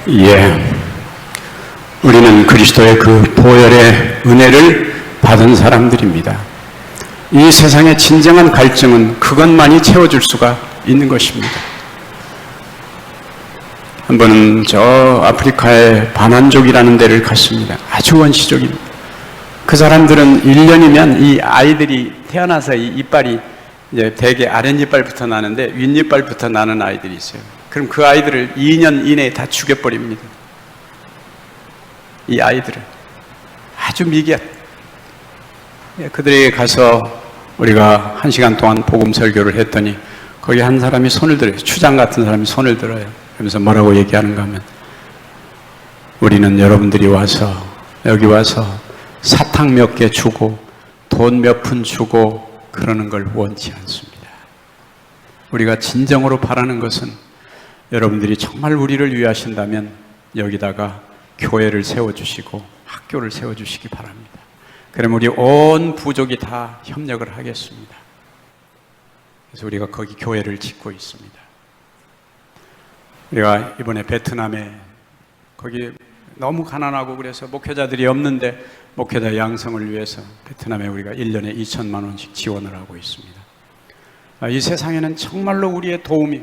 예, 우리는 그리스도의 그 보혈의 은혜를 받은 사람들입니다. 이 세상의 진정한 갈증은 그것만이 채워줄 수가 있는 것입니다. 한 번은 저 아프리카의 바난족이라는 데를 갔습니다. 아주 원시족입니다. 그 사람들은 1년이면 이 아이들이 태어나서 이 이빨이 이제 대개 아랫이빨부터 나는데 윗이빨부터 나는 아이들이 있어요. 그럼 그 아이들을 2년 이내에 다 죽여버립니다. 이 아이들을 아주 미개한, 그들에게 가서 우리가 1시간 동안 복음 설교를 했더니 거기 한 사람이 손을 들어요. 추장 같은 사람이 손을 들어요. 그러면서 뭐라고 얘기하는가 하면 우리는 여러분들이 와서 여기 와서 사탕 몇 개 주고 돈 몇 푼 주고 그러는 걸 원치 않습니다. 우리가 진정으로 바라는 것은 여러분들이 정말 우리를 위하신다면 여기다가 교회를 세워주시고 학교를 세워주시기 바랍니다. 그럼 우리 온 부족이 다 협력을 하겠습니다. 그래서 우리가 거기 교회를 짓고 있습니다. 우리가 이번에 베트남에 거기 너무 가난하고 그래서 목회자들이 없는데 목회자 양성을 위해서 베트남에 우리가 1년에 2천만 원씩 지원을 하고 있습니다. 이 세상에는 정말로 우리의 도움이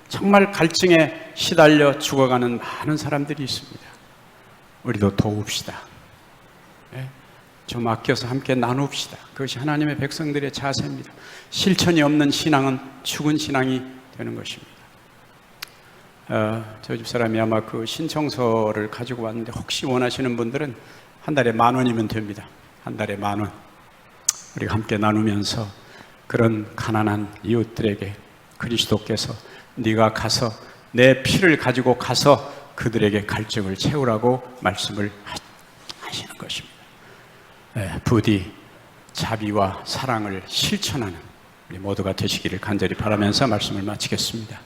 정말 갈증에 시달려 죽어가는 많은 사람들이 있습니다. 우리도 도웁시다. 좀 아껴서 함께 나눕시다. 그것이 하나님의 백성들의 자세입니다. 실천이 없는 신앙은 죽은 신앙이 되는 것입니다. 저 집사람이 아마 그 신청서를 가지고 왔는데 혹시 원하시는 분들은 한 달에 10,000원이면 됩니다. 한 달에 10,000원. 우리가 함께 나누면서 그런 가난한 이웃들에게 그리스도께서 네가 가서 내 피를 가지고 가서 그들에게 갈증을 채우라고 말씀을 하시는 것입니다. 부디 자비와 사랑을 실천하는 우리 모두가 되시기를 간절히 바라면서 말씀을 마치겠습니다.